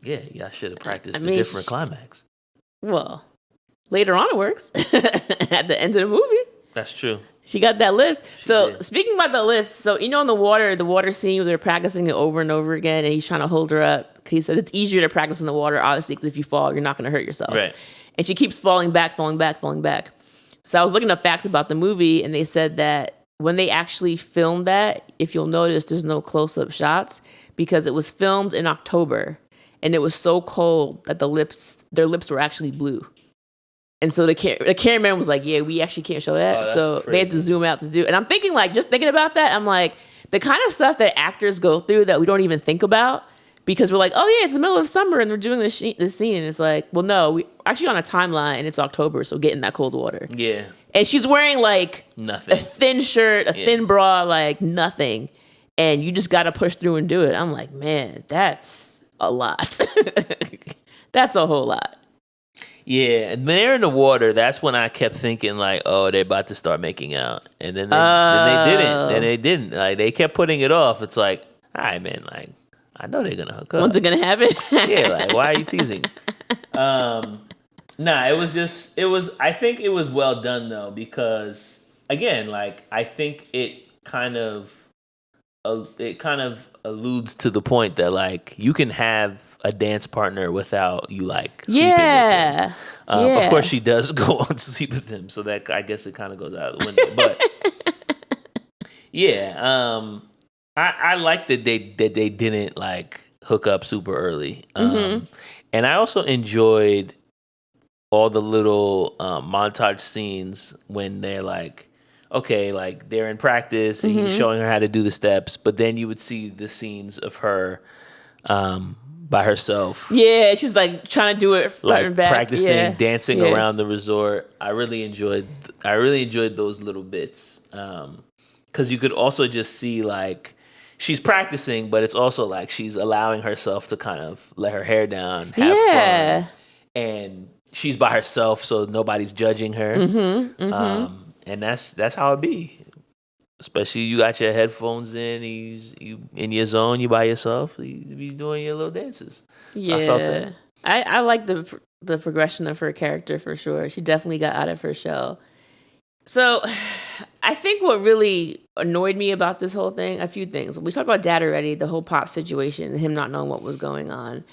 Yeah, I should have practiced a different climax. Well, later on it works. At the end of the movie. That's true. She got that lift. Speaking about the lift, so in the water scene where they're practicing it over and over again and he's trying to hold her up. He says it's easier to practice in the water, obviously, because if you fall, you're not going to hurt yourself. Right. And she keeps falling back. So I was looking up facts about the movie, and they said that when they actually filmed that, if you'll notice, there's no close-up shots because it was filmed in October, and it was so cold that their lips were actually blue. And so the cameraman was like, yeah, we actually can't show that. So crazy. They had to zoom out to do it. And I'm thinking, like, just thinking about that, I'm like, the kind of stuff that actors go through that we don't even think about, because we're like, oh yeah, it's the middle of summer and we're doing this scene. And it's like, well, no, we actually on a timeline and it's October, so get in that cold water. Yeah. And she's wearing like nothing, a thin shirt, a thin bra, like nothing. And you just got to push through and do it. I'm like, man, that's a lot. That's a whole lot. Yeah, and they're in the water. That's when I kept thinking, like, oh, they're about to start making out. And then they didn't. Like, they kept putting it off. It's like, all right, man, like, I know they're going to hook up. When's it going to happen? Yeah, like, why are you teasing? I think it was well done, though, because, again, like, I think it kind of alludes to the point that, like, you can have a dance partner without you, like, sleeping with them. Of course, she does go on to sleep with him, so that, I guess, it kind of goes out of the window. But yeah, I like that they didn't, like, hook up super early, and I also enjoyed all the little montage scenes when they're like, okay, like they're in practice and he's showing her how to do the steps, but then you would see the scenes of her by herself. Yeah, she's like trying to do it front like and back. Practicing, dancing around the resort. I really enjoyed those little bits. Because you could also just see like she's practicing, but it's also like she's allowing herself to kind of let her hair down, have fun. And she's by herself, so nobody's judging her. And that's how it be. Especially you got your headphones in, you in your zone, you by yourself, you be doing your little dances. Yeah, I felt that. I like the progression of her character for sure. She definitely got out of her shell. So I think what really annoyed me about this whole thing, a few things. We talked about Dad already, the whole pop situation, him not knowing what was going on.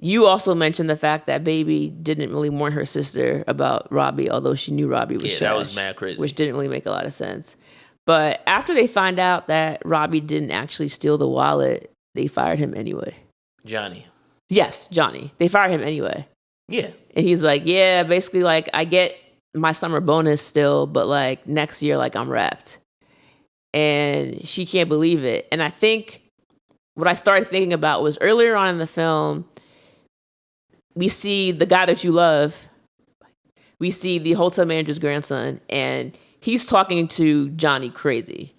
You also mentioned the fact that Baby didn't really warn her sister about Robbie, although she knew Robbie was trash. Yeah, that was mad crazy. Which didn't really make a lot of sense. But after they find out that Robbie didn't actually steal the wallet, they fired him anyway. Johnny. Yes, Johnny. They fired him anyway. Yeah. And he's like, yeah, basically, like, I get my summer bonus still, but, like, next year, like, I'm wrapped. and she can't believe it. And I think what I started thinking about was earlier on in the film, we see the guy that you love. We see the hotel manager's grandson, and he's talking to Johnny crazy,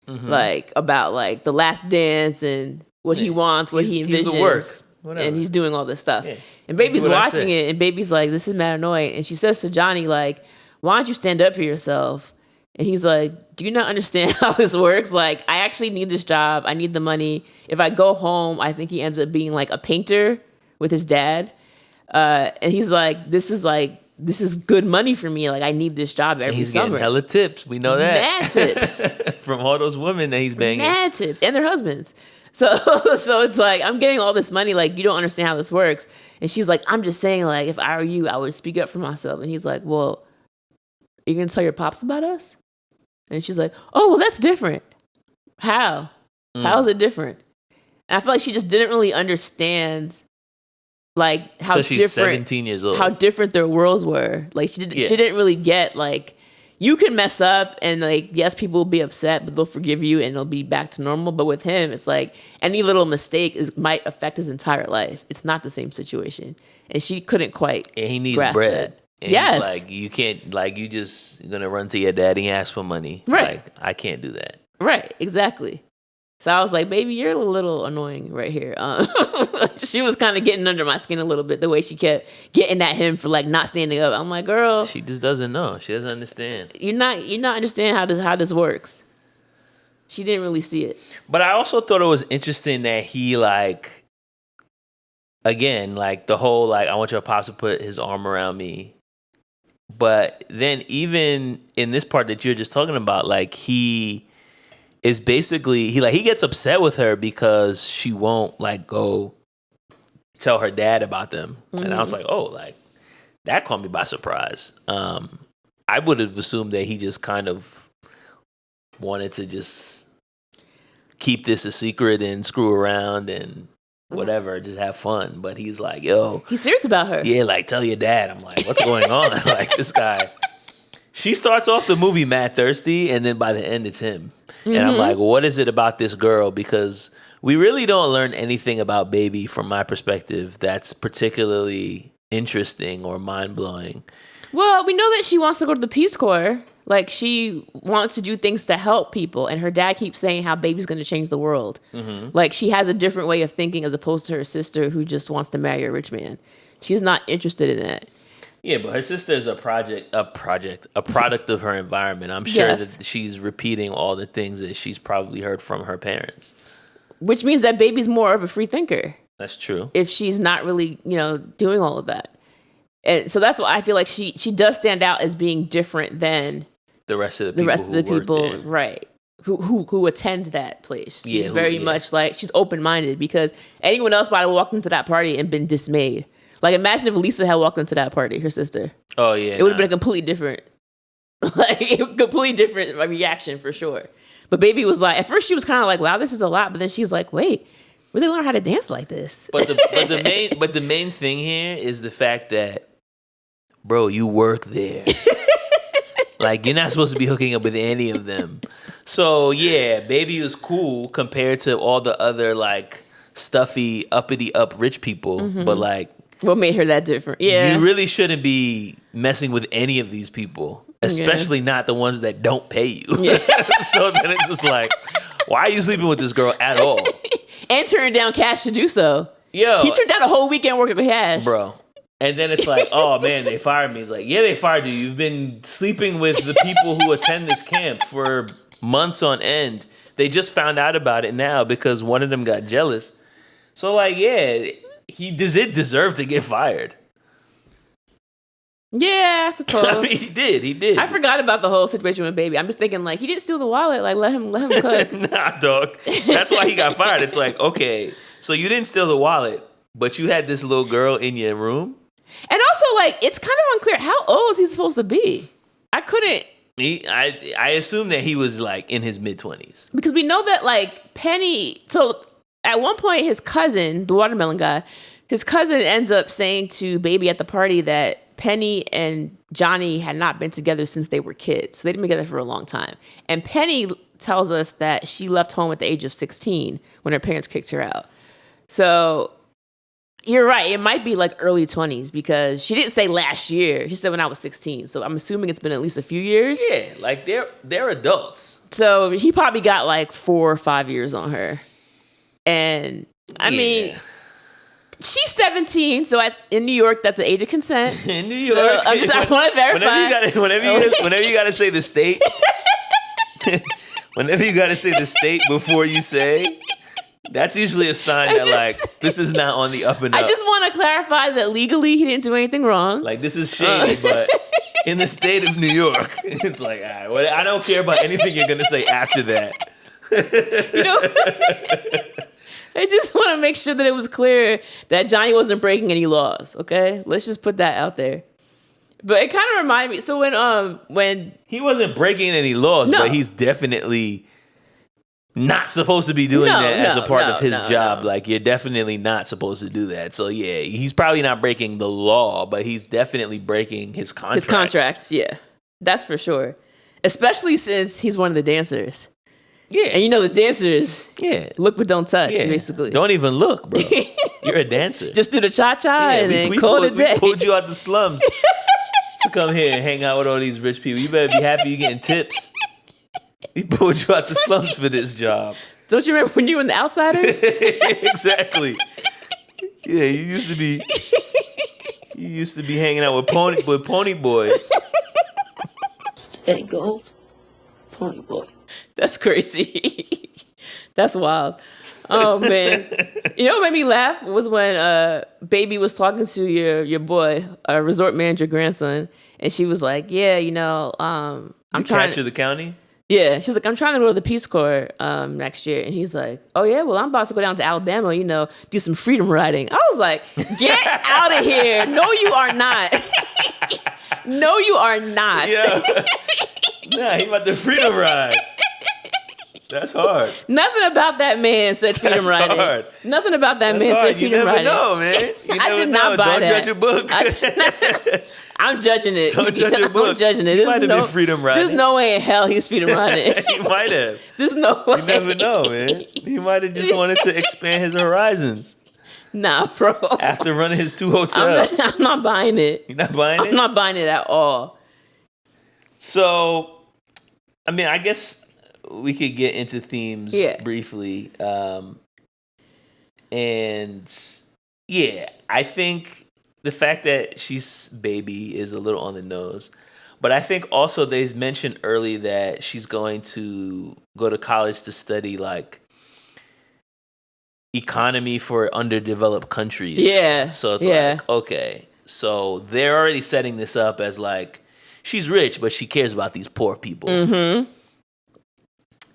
like about like the last dance and what he wants, what he envisions, he's the work. Whatever. And he's doing all this stuff. Yeah. And Baby's Do what I watching say. it, and Baby's like, "This is mad annoying." And she says to Johnny, like, "Why don't you stand up for yourself?" And he's like, "Do you not understand how this works? Like, I actually need this job. I need the money. If I go home, I think he ends up being like a painter with his dad." And he's like, this is good money for me. Like, I need this job every He's summer. getting hella tips. We know that. Mad tips. From all those women that he's banging. Mad tips. And their husbands. So it's like, I'm getting all this money. Like, you don't understand how this works. And she's like, I'm just saying, like, if I were you, I would speak up for myself. And he's like, well, are you going to tell your pops about us? And she's like, oh, well, that's different. How? How is it different? And I feel like she just didn't really understand, like, how she's different 17 years old. how different their worlds were. Like, she didn't really get, like, you can mess up and, like, yes, people will be upset, but they'll forgive you and it'll be back to normal. But with him, it's like any little mistake might affect his entire life. It's not the same situation. And she couldn't quite And he needs grasp bread. that. And Yes. he's like, you can't, like, you just gonna run to your daddy and ask for money. Right. Like, I can't do that. Right, exactly. So I was like, baby, you're a little annoying right here. She was kind of getting under my skin a little bit, the way she kept getting at him for, like, not standing up. I'm like, girl, She just doesn't know. She doesn't understand. you're not understanding how this works. She didn't really see it. But I also thought it was interesting that he, like, again, like, the whole, like, I want your pops to put his arm around me. But then even in this part that you're just talking about, like, he is basically, he gets upset with her because she won't, like, go tell her dad about them. And I was like, oh, like, that caught me by surprise. I would have assumed that he just kind of wanted to just keep this a secret and screw around and whatever, just have fun. But he's like, yo, He's serious about her. yeah, like, tell your dad. I'm like, what's going on? Like, this guy. She starts off the movie mad thirsty, and then by the end, it's him. And I'm like, what is it about this girl? Because we really don't learn anything about Baby from my perspective that's particularly interesting or mind-blowing. Well, we know that she wants to go to the Peace Corps. Like, she wants to do things to help people, and her dad keeps saying how Baby's going to change the world. Like, she has a different way of thinking as opposed to her sister who just wants to marry a rich man. She's not interested in that. Yeah, but her sister is a product of her environment. I'm sure Yes. that she's repeating all the things that she's probably heard from her parents. Which means that Baby's more of a free thinker That's true. if she's not really, doing all of that. And so that's why I feel like she does stand out as being different than The rest of the the people rest of the who work people, there. right? Who attend that place. She's Yeah, very much like, she's open minded, because anyone else might have walked into that party and been dismayed. Like, imagine if Lisa had walked into that party, her sister. Oh yeah, It would have been a completely different, reaction for sure. But Baby was like, at first she was kind of like, wow, this is a lot. But then she's like, wait, where they learn how to dance like this? But the main thing here is the fact that, bro, you work there. Like, you're not supposed to be hooking up with any of them. So yeah, Baby was cool compared to all the other, like, stuffy, uppity up rich people. But, like, What made her that different? Yeah. you really shouldn't be messing with any of these people, especially not the ones that don't pay you. Yeah. So then it's just like, why are you sleeping with this girl at all? And turned down cash to do so. Yo, He turned down a whole weekend working with cash. bro. And then it's like, oh man, they fired me. It's like, yeah, they fired you. You've been sleeping with the people who attend this camp for months on end. They just found out about it now because one of them got jealous. So, like, yeah, he deserve to get fired. Yeah, I suppose. I mean, he did. I forgot about the whole situation with Baby. I'm just thinking, like, he didn't steal the wallet. Like, let him cook. Nah, dog. That's why he got fired. It's like, okay, so you didn't steal the wallet, but you had this little girl in your room. And also, like, it's kind of unclear, how old is he supposed to be? I couldn't, I assume that he was, like, in his mid-20s. because we know that, like, Penny, so at one point his cousin, the watermelon guy, his cousin ends up saying to Baby at the party that Penny and Johnny had not been together since they were kids. So they'd been together for a long time. And Penny tells us that she left home at the age of 16 when her parents kicked her out. So you're right. It might be like early 20s because she didn't say last year. She said when I was 16. So I'm assuming it's been at least a few years. Yeah, like they're adults. So he probably got like 4 or 5 years on her. And I mean, she's 17, so that's in New York. That's the age of consent. In New York, so I want to verify. Whenever you gotta say the state, whenever you gotta say the state before you say, that's usually a sign that like this is not on the up and up. I just want to clarify that legally he didn't do anything wrong. Like this is shady, but in the state of New York, it's like, all right, well, I don't care about anything you're gonna say after that. You know, I just want to make sure that it was clear that Johnny wasn't breaking any laws. Okay, let's just put that out there. But it kind of reminded me. So when he wasn't breaking any laws, but he's definitely not supposed to be doing that as a part of his job. Like you're definitely not supposed to do that. So yeah, he's probably not breaking the law, but he's definitely breaking his contract. His contract, yeah, that's for sure. Especially since he's one of the dancers. Yeah. And you know the dancers, look but don't touch, basically. Don't even look, bro. You're a dancer. Just do the cha-cha and then call it a day. We pulled you out the slums to come here and hang out with all these rich people. You better be happy you're getting tips. We pulled you out the slums for this job. Don't you remember when you were in the Outsiders? Exactly. Yeah, you used to be hanging out with Pony Boy. Steady gold, Pony Boy. That's crazy. That's wild. Oh man. You know what made me laugh was when Baby was talking to your boy, resort manager grandson, and she was like, "Yeah, you know, I'm trying Catcher the County." Yeah, she was like, "I'm trying to go to the Peace Corps next year," and he's like, "Oh yeah, well I'm about to go down to Alabama, you know, do some freedom riding." I was like, "Get out of here! No, you are not. No, you are not." Yeah. Nah, he about to freedom ride. That's hard. Nothing about that man said freedom riding. Hard. Nothing about that man said freedom riding. You never know, man. I did not buy Don't that. judge a book. I'm judging it. Don't judge a book. I'm judging it. He might have been freedom riding. There's no way in hell he's freedom riding. He might have. There's no way. You never know, man. He might have just wanted to expand his horizons. Nah, bro. After running his 2 hotels. I'm not buying it. You're not buying it? I'm not buying it at all. So, I mean, I guess we could get into themes briefly. And yeah, I think the fact that she's Baby is a little on the nose. But I think also they mentioned early that she's going to go to college to study like economy for underdeveloped countries. Yeah. So it's like, okay. So they're already setting this up as like, she's rich, but she cares about these poor people. Mm-hmm.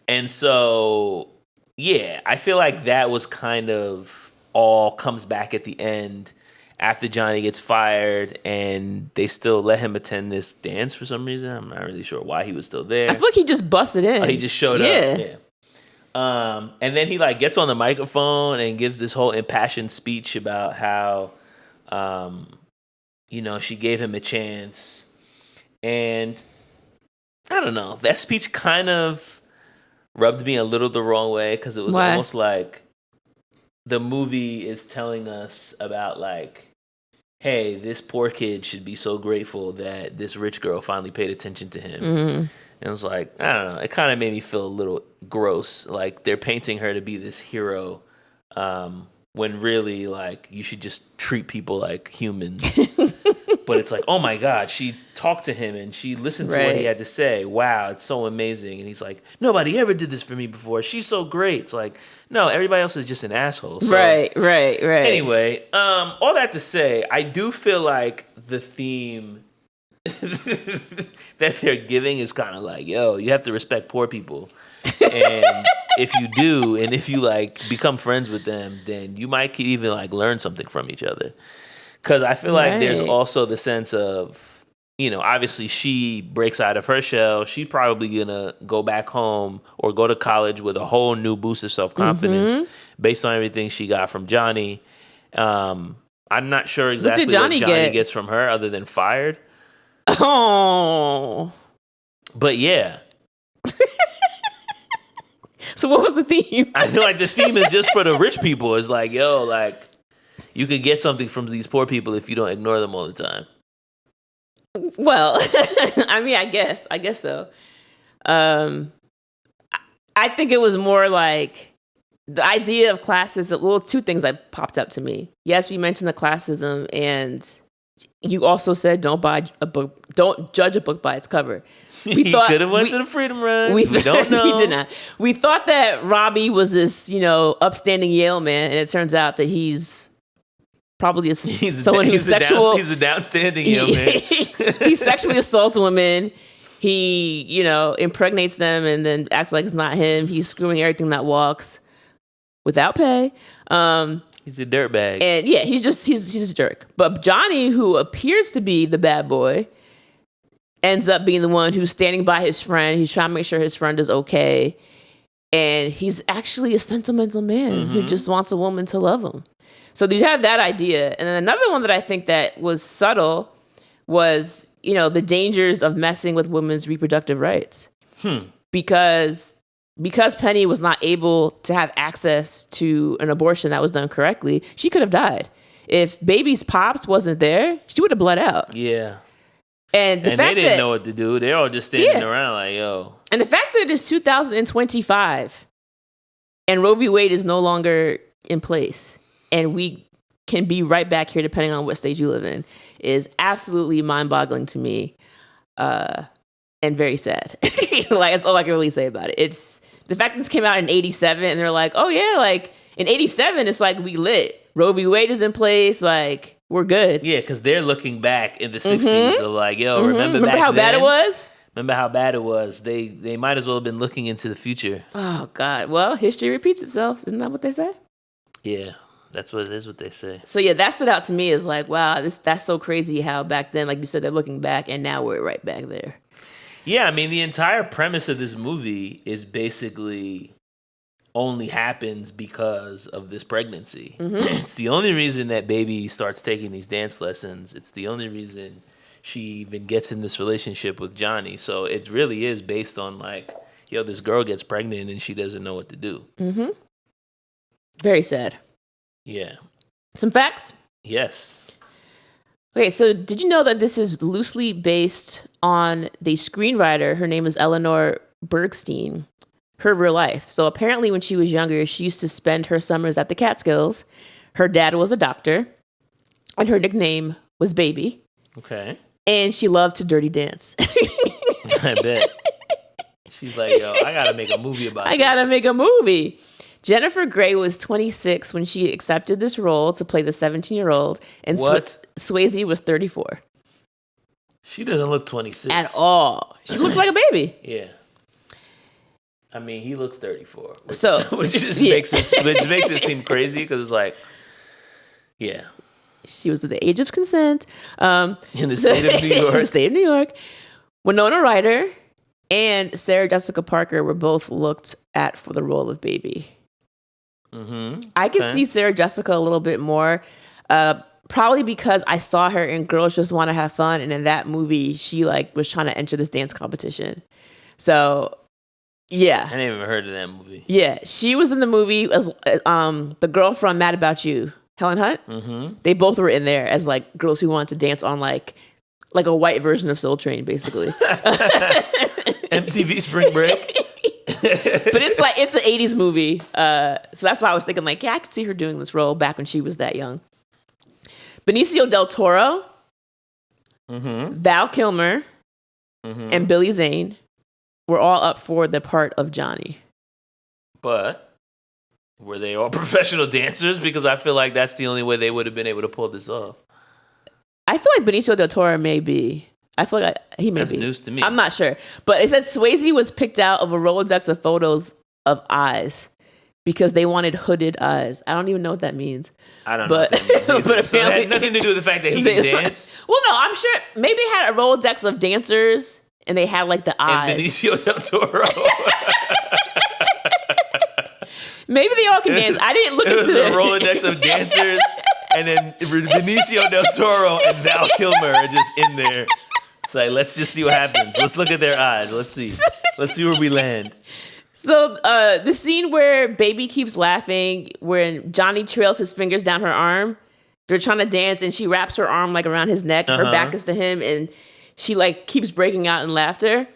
And so, yeah, I feel like that was kind of all comes back at the end after Johnny gets fired and they still let him attend this dance for some reason. I'm not really sure why he was still there. I feel like he just busted in. Oh, he just showed up. Yeah. And then he like gets on the microphone and gives this whole impassioned speech about how, you know, she gave him a chance. And I don't know, that speech kind of rubbed me a little the wrong way because it was almost like the movie is telling us about like, hey, this poor kid should be so grateful that this rich girl finally paid attention to him. Mm-hmm. And it was like, I don't know, it kind of made me feel a little gross. Like they're painting her to be this hero when really like you should just treat people like humans. But it's like, oh my God, she talked to him and she listened to what he had to say. Wow, it's so amazing. And he's like, nobody ever did this for me before. She's so great. It's like, no, everybody else is just an asshole. So, right. Anyway, all that to say, I do feel like the theme that they're giving is kind of like, yo, you have to respect poor people. And if you do, and if you like become friends with them, then you might even like learn something from each other. Because I feel like there's also the sense of, you know, obviously she breaks out of her shell. She's probably going to go back home or go to college with a whole new boost of self-confidence based on everything she got from Johnny. I'm not sure exactly what Johnny gets from her other than fired. Oh. But yeah. So what was the theme? I feel like the theme is just for the rich people. It's like, yo, like, you can get something from these poor people if you don't ignore them all the time. Well, I mean, I guess so. I think it was more like the idea of classism. Well, two things that popped up to me. Yes, we mentioned the classism, and you also said don't judge a book by its cover. He could have went to the Freedom Run. We don't know. He did not. We thought that Robbie was this, upstanding Yale man, and it turns out that he's probably someone who's sexual. He's a downstanding Yale man. He sexually assaults women. He, impregnates them and then acts like it's not him. He's screwing everything that walks without pay. He's a dirtbag. And yeah, he's a jerk. But Johnny, who appears to be the bad boy, ends up being the one who's standing by his friend. He's trying to make sure his friend is okay. And he's actually a sentimental man who just wants a woman to love him. So you have that idea. And then another one that I think that was subtle was, the dangers of messing with women's reproductive rights. Because Penny was not able to have access to an abortion that was done correctly, she could have died. If baby's pops wasn't there, she would have bled out. Yeah. And they didn't know what to do. They're all just standing around like, yo. And the fact that it is 2025 and Roe v. Wade is no longer in place and we can be right back here depending on what stage you live in is absolutely mind-boggling to me and very sad. Like, that's all I can really say about it. It's the fact that this came out in 87 and they're like, oh yeah, like in 87, it's like we lit. Roe v. Wade is in place. Like, we're good. Yeah, because they're looking back in the 60s of like, yo, remember how bad it was? Remember how bad it was? They might as well have been looking into the future. Oh, God. Well, history repeats itself. Isn't that what they say? Yeah, that's what it is, what they say. So, yeah, that stood out to me as like, wow, that's so crazy how back then, like you said, they're looking back and now we're right back there. Yeah, I mean, the entire premise of this movie is basically only happens because of this pregnancy. It's the only reason that baby starts taking these dance lessons. It's the only reason she even gets in this relationship with Johnny. So it really is based on like, yo, this girl gets pregnant and she doesn't know what to do. Very sad. Yeah. Some facts? Yes. Okay, so did you know that this is loosely based on the screenwriter? Her name is Eleanor Bergstein, her real life. So apparently when she was younger, she used to spend her summers at the Catskills. Her dad was a doctor, and her nickname was Baby. Okay. And she loved to dirty dance. I bet. She's like, yo, I gotta make a movie about I gotta make a movie. Jennifer Grey was 26 when she accepted this role to play the 17-year-old, and Swayze was 34. She doesn't look 26 at all. She looks like a baby. Yeah. I mean, he looks 34. Which makes it seem crazy because it's like, yeah. She was at the age of consent. In the state of New York. In the state of New York. Winona Ryder and Sarah Jessica Parker were both looked at for the role of Baby. I can see Sarah Jessica a little bit more, probably because I saw her in Girls Just Want to Have Fun, and in that movie, she like was trying to enter this dance competition. So, yeah, I never even heard of that movie. Yeah, she was in the movie as the girl from Mad About You, Helen Hunt. They both were in there as like girls who wanted to dance on like a white version of Soul Train, basically. MTV Spring Break. But it's an 80s movie. So that's why I was thinking like, yeah, I could see her doing this role back when she was that young. Benicio del Toro, Val Kilmer, and Billy Zane were all up for the part of Johnny. But were they all professional dancers? Because I feel like that's the only way they would have been able to pull this off. I feel like Benicio del Toro may be. I feel like he may be. That's news to me. I'm not sure. But it said Swayze was picked out of a Rolodex of photos of eyes because they wanted hooded eyes. I don't even know what that means. I don't know what that means either. But so it had nothing to do with the fact that he can dance? Well, no, I'm sure. Maybe they had a Rolodex of dancers and they had like the eyes. And Benicio del Toro. Maybe they all can dance. I didn't look into it. It was a Rolodex of dancers. And then Benicio del Toro and Val Kilmer are just in there. It's like, let's just see what happens. Let's look at their eyes. Let's see where we land. So the scene where Baby keeps laughing, when Johnny trails his fingers down her arm, they're trying to dance, and she wraps her arm like around his neck. Her back is to him, and she like keeps breaking out in laughter.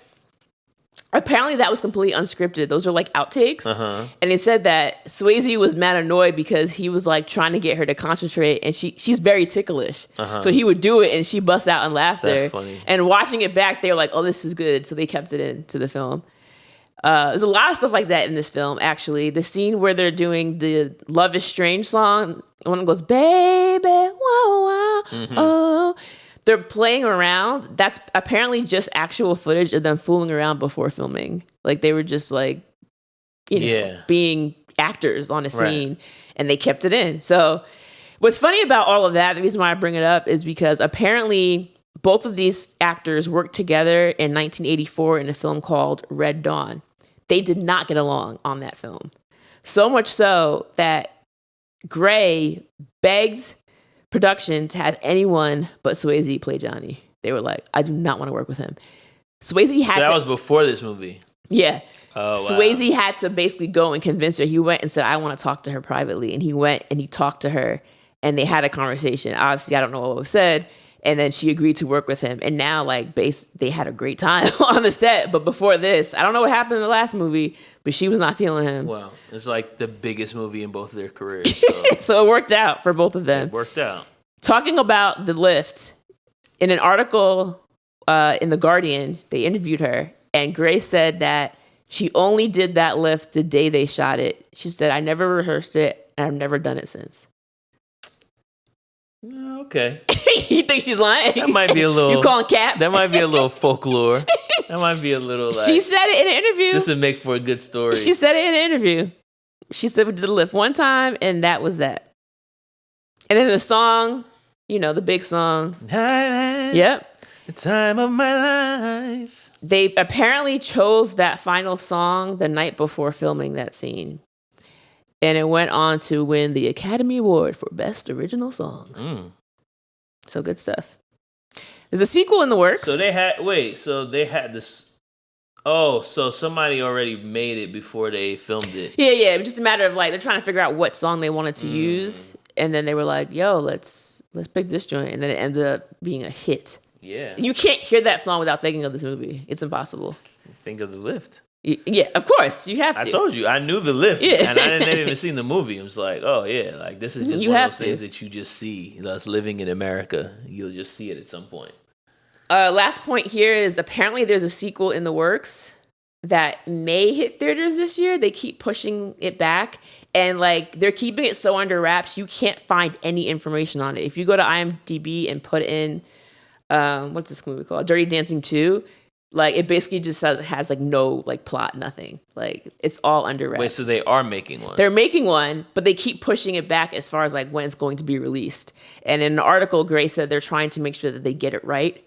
Apparently, that was completely unscripted. Those are like outtakes, and they said that Swayze was mad annoyed because he was like trying to get her to concentrate, and she's very ticklish. So he would do it, and she busts out in laughter. That's funny. And watching it back, they were like, "Oh, this is good," so they kept it into the film. There's a lot of stuff like that in this film, actually. The scene where they're doing the Love is Strange song, one that goes, baby, wow, wow, oh. They're playing around. That's apparently just actual footage of them fooling around before filming. Like, they were just like, being actors on a scene, and they kept it in. So what's funny about all of that, the reason why I bring it up is because apparently both of these actors worked together in 1984 in a film called Red Dawn. They did not get along on that film. So much so that Gray begged production to have anyone but Swayze play Johnny. They were like, I do not want to work with him. Swayze had So that was before this movie. Yeah. Oh, wow. Swayze had to basically go and convince her. He went and said, I want to talk to her privately. And he went and he talked to her, and they had a conversation. Obviously, I don't know what was said. And then she agreed to work with him. And now, like, they had a great time on the set. But before this, I don't know what happened in the last movie, but she was not feeling him. Wow. It's like the biggest movie in both of their careers. So, So it worked out for both of them. it worked out. Talking about The Lift, in an article in The Guardian, they interviewed her. And Grace said that she only did that lift the day they shot it. She said, I never rehearsed it, and I've never done it since. Okay. You think she's lying? That might be a little... You calling cap? That might be a little folklore. That might be a little like... She said it in an interview. This would make for a good story. She said it in an interview. She said we did the lift one time, and that was that. And then the song, the big song. Yep. The time of my life. They apparently chose that final song the night before filming that scene. And it went on to win the Academy Award for Best Original Song. So good stuff. There's a sequel in the works. So they had this. Oh, so somebody already made it before they filmed it. Yeah. Just a matter of like, they're trying to figure out what song they wanted to use. And then they were like, yo, let's pick this joint. And then it ended up being a hit. Yeah. You can't hear that song without thinking of this movie. It's impossible. Think of The Lift. Yeah, of course. You have to. I told you. I knew The Lift. Yeah. And I didn't even seen the movie. I was like, oh, yeah. Like, this is just one of those things that you just see. Us living in America, you'll just see it at some point. Last point here is apparently there's a sequel in the works that may hit theaters this year. They keep pushing it back. And, like, they're keeping it so under wraps, you can't find any information on it. If you go to IMDb and put in, what's this movie called? Dirty Dancing 2. Like, it basically just has like no like plot, nothing. Like, it's all under wraps. Wait, so they are making one? They're making one, but they keep pushing it back as far as like when it's going to be released. And in an article, Grace said they're trying to make sure that they get it right.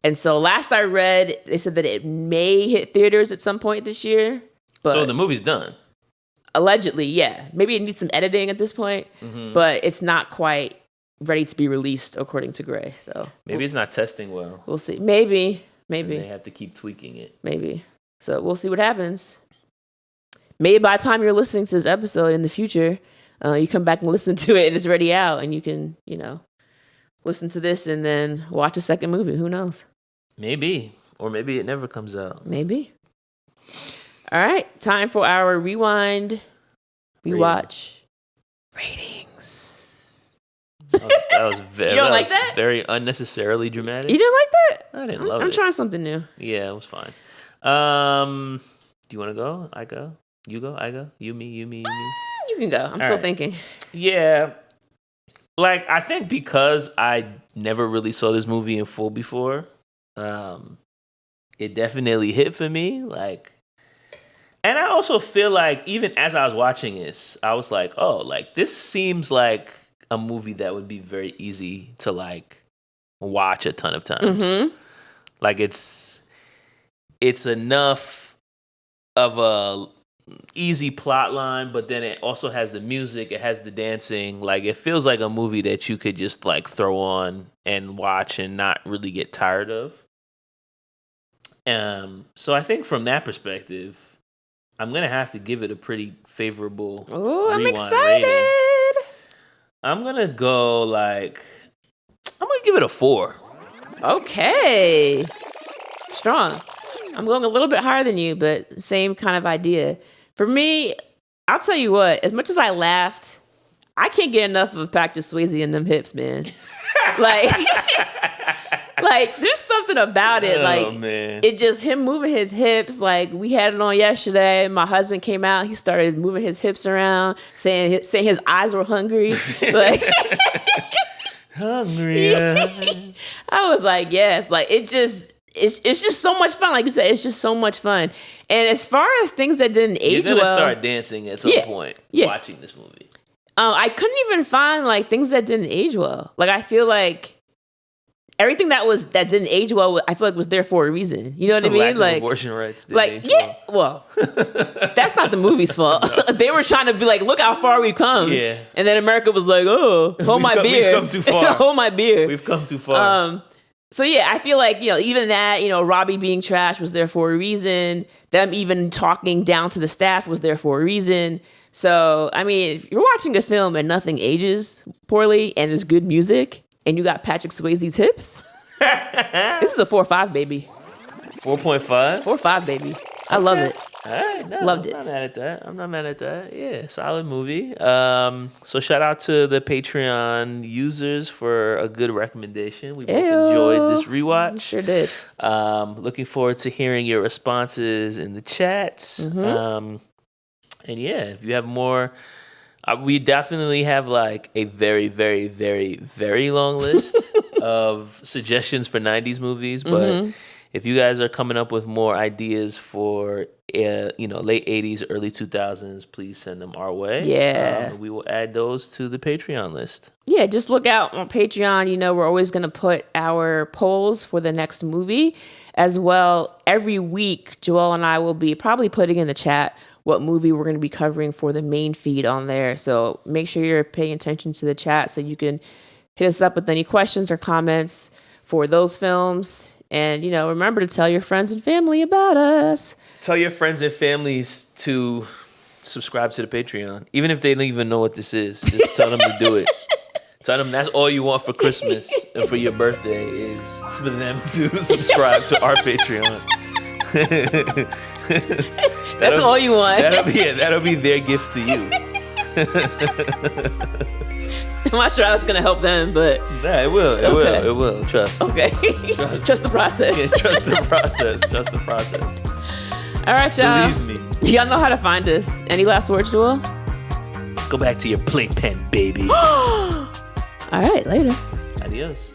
And so last I read, they said that it may hit theaters at some point this year. But so the movie's done? Allegedly, yeah. Maybe it needs some editing at this point, but it's not quite ready to be released according to Gray. So maybe it's not testing well. We'll see. Maybe. And they have to keep tweaking it. Maybe. So we'll see what happens. Maybe by the time you're listening to this episode in the future, you come back and listen to it and it's already out and you can, listen to this and then watch a second movie. Who knows? Maybe. Or maybe it never comes out. Maybe. All right. Time for our rewind, rewatch, ratings. That was very, you don't like that? Very unnecessarily dramatic. You didn't like that? I didn't love it. I'm trying something new. Yeah, it was fine. Do you want to go? I go? You go? I go? You, me, you, me, you, me? You can go. I'm still thinking. Yeah. Like, I think because I never really saw this movie in full before, it definitely hit for me. Like, and I also feel like even as I was watching this, I was like, oh, like, this seems like a movie that would be very easy to like watch a ton of times. Like it's enough of a easy plot line, but then it also has the music, it has the dancing. Like, it feels like a movie that you could just like throw on and watch and not really get tired of. So I think from that perspective, I'm gonna have to give it a pretty favorable. Oh, I'm Rewind excited. rating. I'm gonna go I'm gonna give it a 4. Okay. Strong. I'm going a little bit higher than you, but same kind of idea. For me, I'll tell you what, as much as I laughed, I can't get enough of Patrick Swayze and them hips, man. like there's something about it. Man. It just him moving his hips. Like we had it on yesterday. My husband came out. He started moving his hips around, saying his eyes were hungry. Like hungry. I was like, yes. Like it's just so much fun. Like you said, it's just so much fun. And as far as things that didn't age well, you're gonna start dancing at some point watching this movie. I couldn't even find like things that didn't age well. Like I feel like everything that didn't age well, I feel like was there for a reason. You know what I mean? Lack like of abortion rights. Didn't age well. That's not the movie's fault. They were trying to be like, look how far we've come. Yeah. And then America was like, oh, hold my beer. We've come too far. Hold my beer. We've come too far. So yeah, I feel like, even that, Robbie being trash was there for a reason. Them even talking down to the staff was there for a reason. So, I mean, if you're watching a film and nothing ages poorly and there's good music and you got Patrick Swayze's hips, this is a 4.5, baby. 4.5? 4.5, baby. I love it. All right, no, Loved I'm it. I'm not mad at that. Yeah, solid movie. So shout out to the Patreon users for a good recommendation. We both enjoyed this rewatch. Sure did. Looking forward to hearing your responses in the chats. Mm-hmm. And yeah, if you have more, we definitely have like a very, very, very, very long list of suggestions for 90s movies. But if you guys are coming up with more ideas for late 80s, early 2000s, please send them our way. Yeah. We will add those to the Patreon list. Yeah, just look out on Patreon. We're always going to put our polls for the next movie as well. Every week, Joel and I will be probably putting in the chat what movie we're going to be covering for the main feed on there. So make sure you're paying attention to the chat so you can hit us up with any questions or comments for those films. And, remember to tell your friends and family about us. Tell your friends and families to subscribe to the Patreon. Even if they don't even know what this is, just tell them to do it. Tell them that's all you want for Christmas and for your birthday is for them to subscribe to our Patreon. That's all you want. That'll be their gift to you. I'm not sure how that's going to help them, but... Nah, it will. It will. Trust. Okay. Trust the process. Yeah, trust the process. Trust the process. All right, y'all. Believe me. Y'all know how to find us. Any last words, Joel? Go back to your playpen, baby. All right, later. Adios.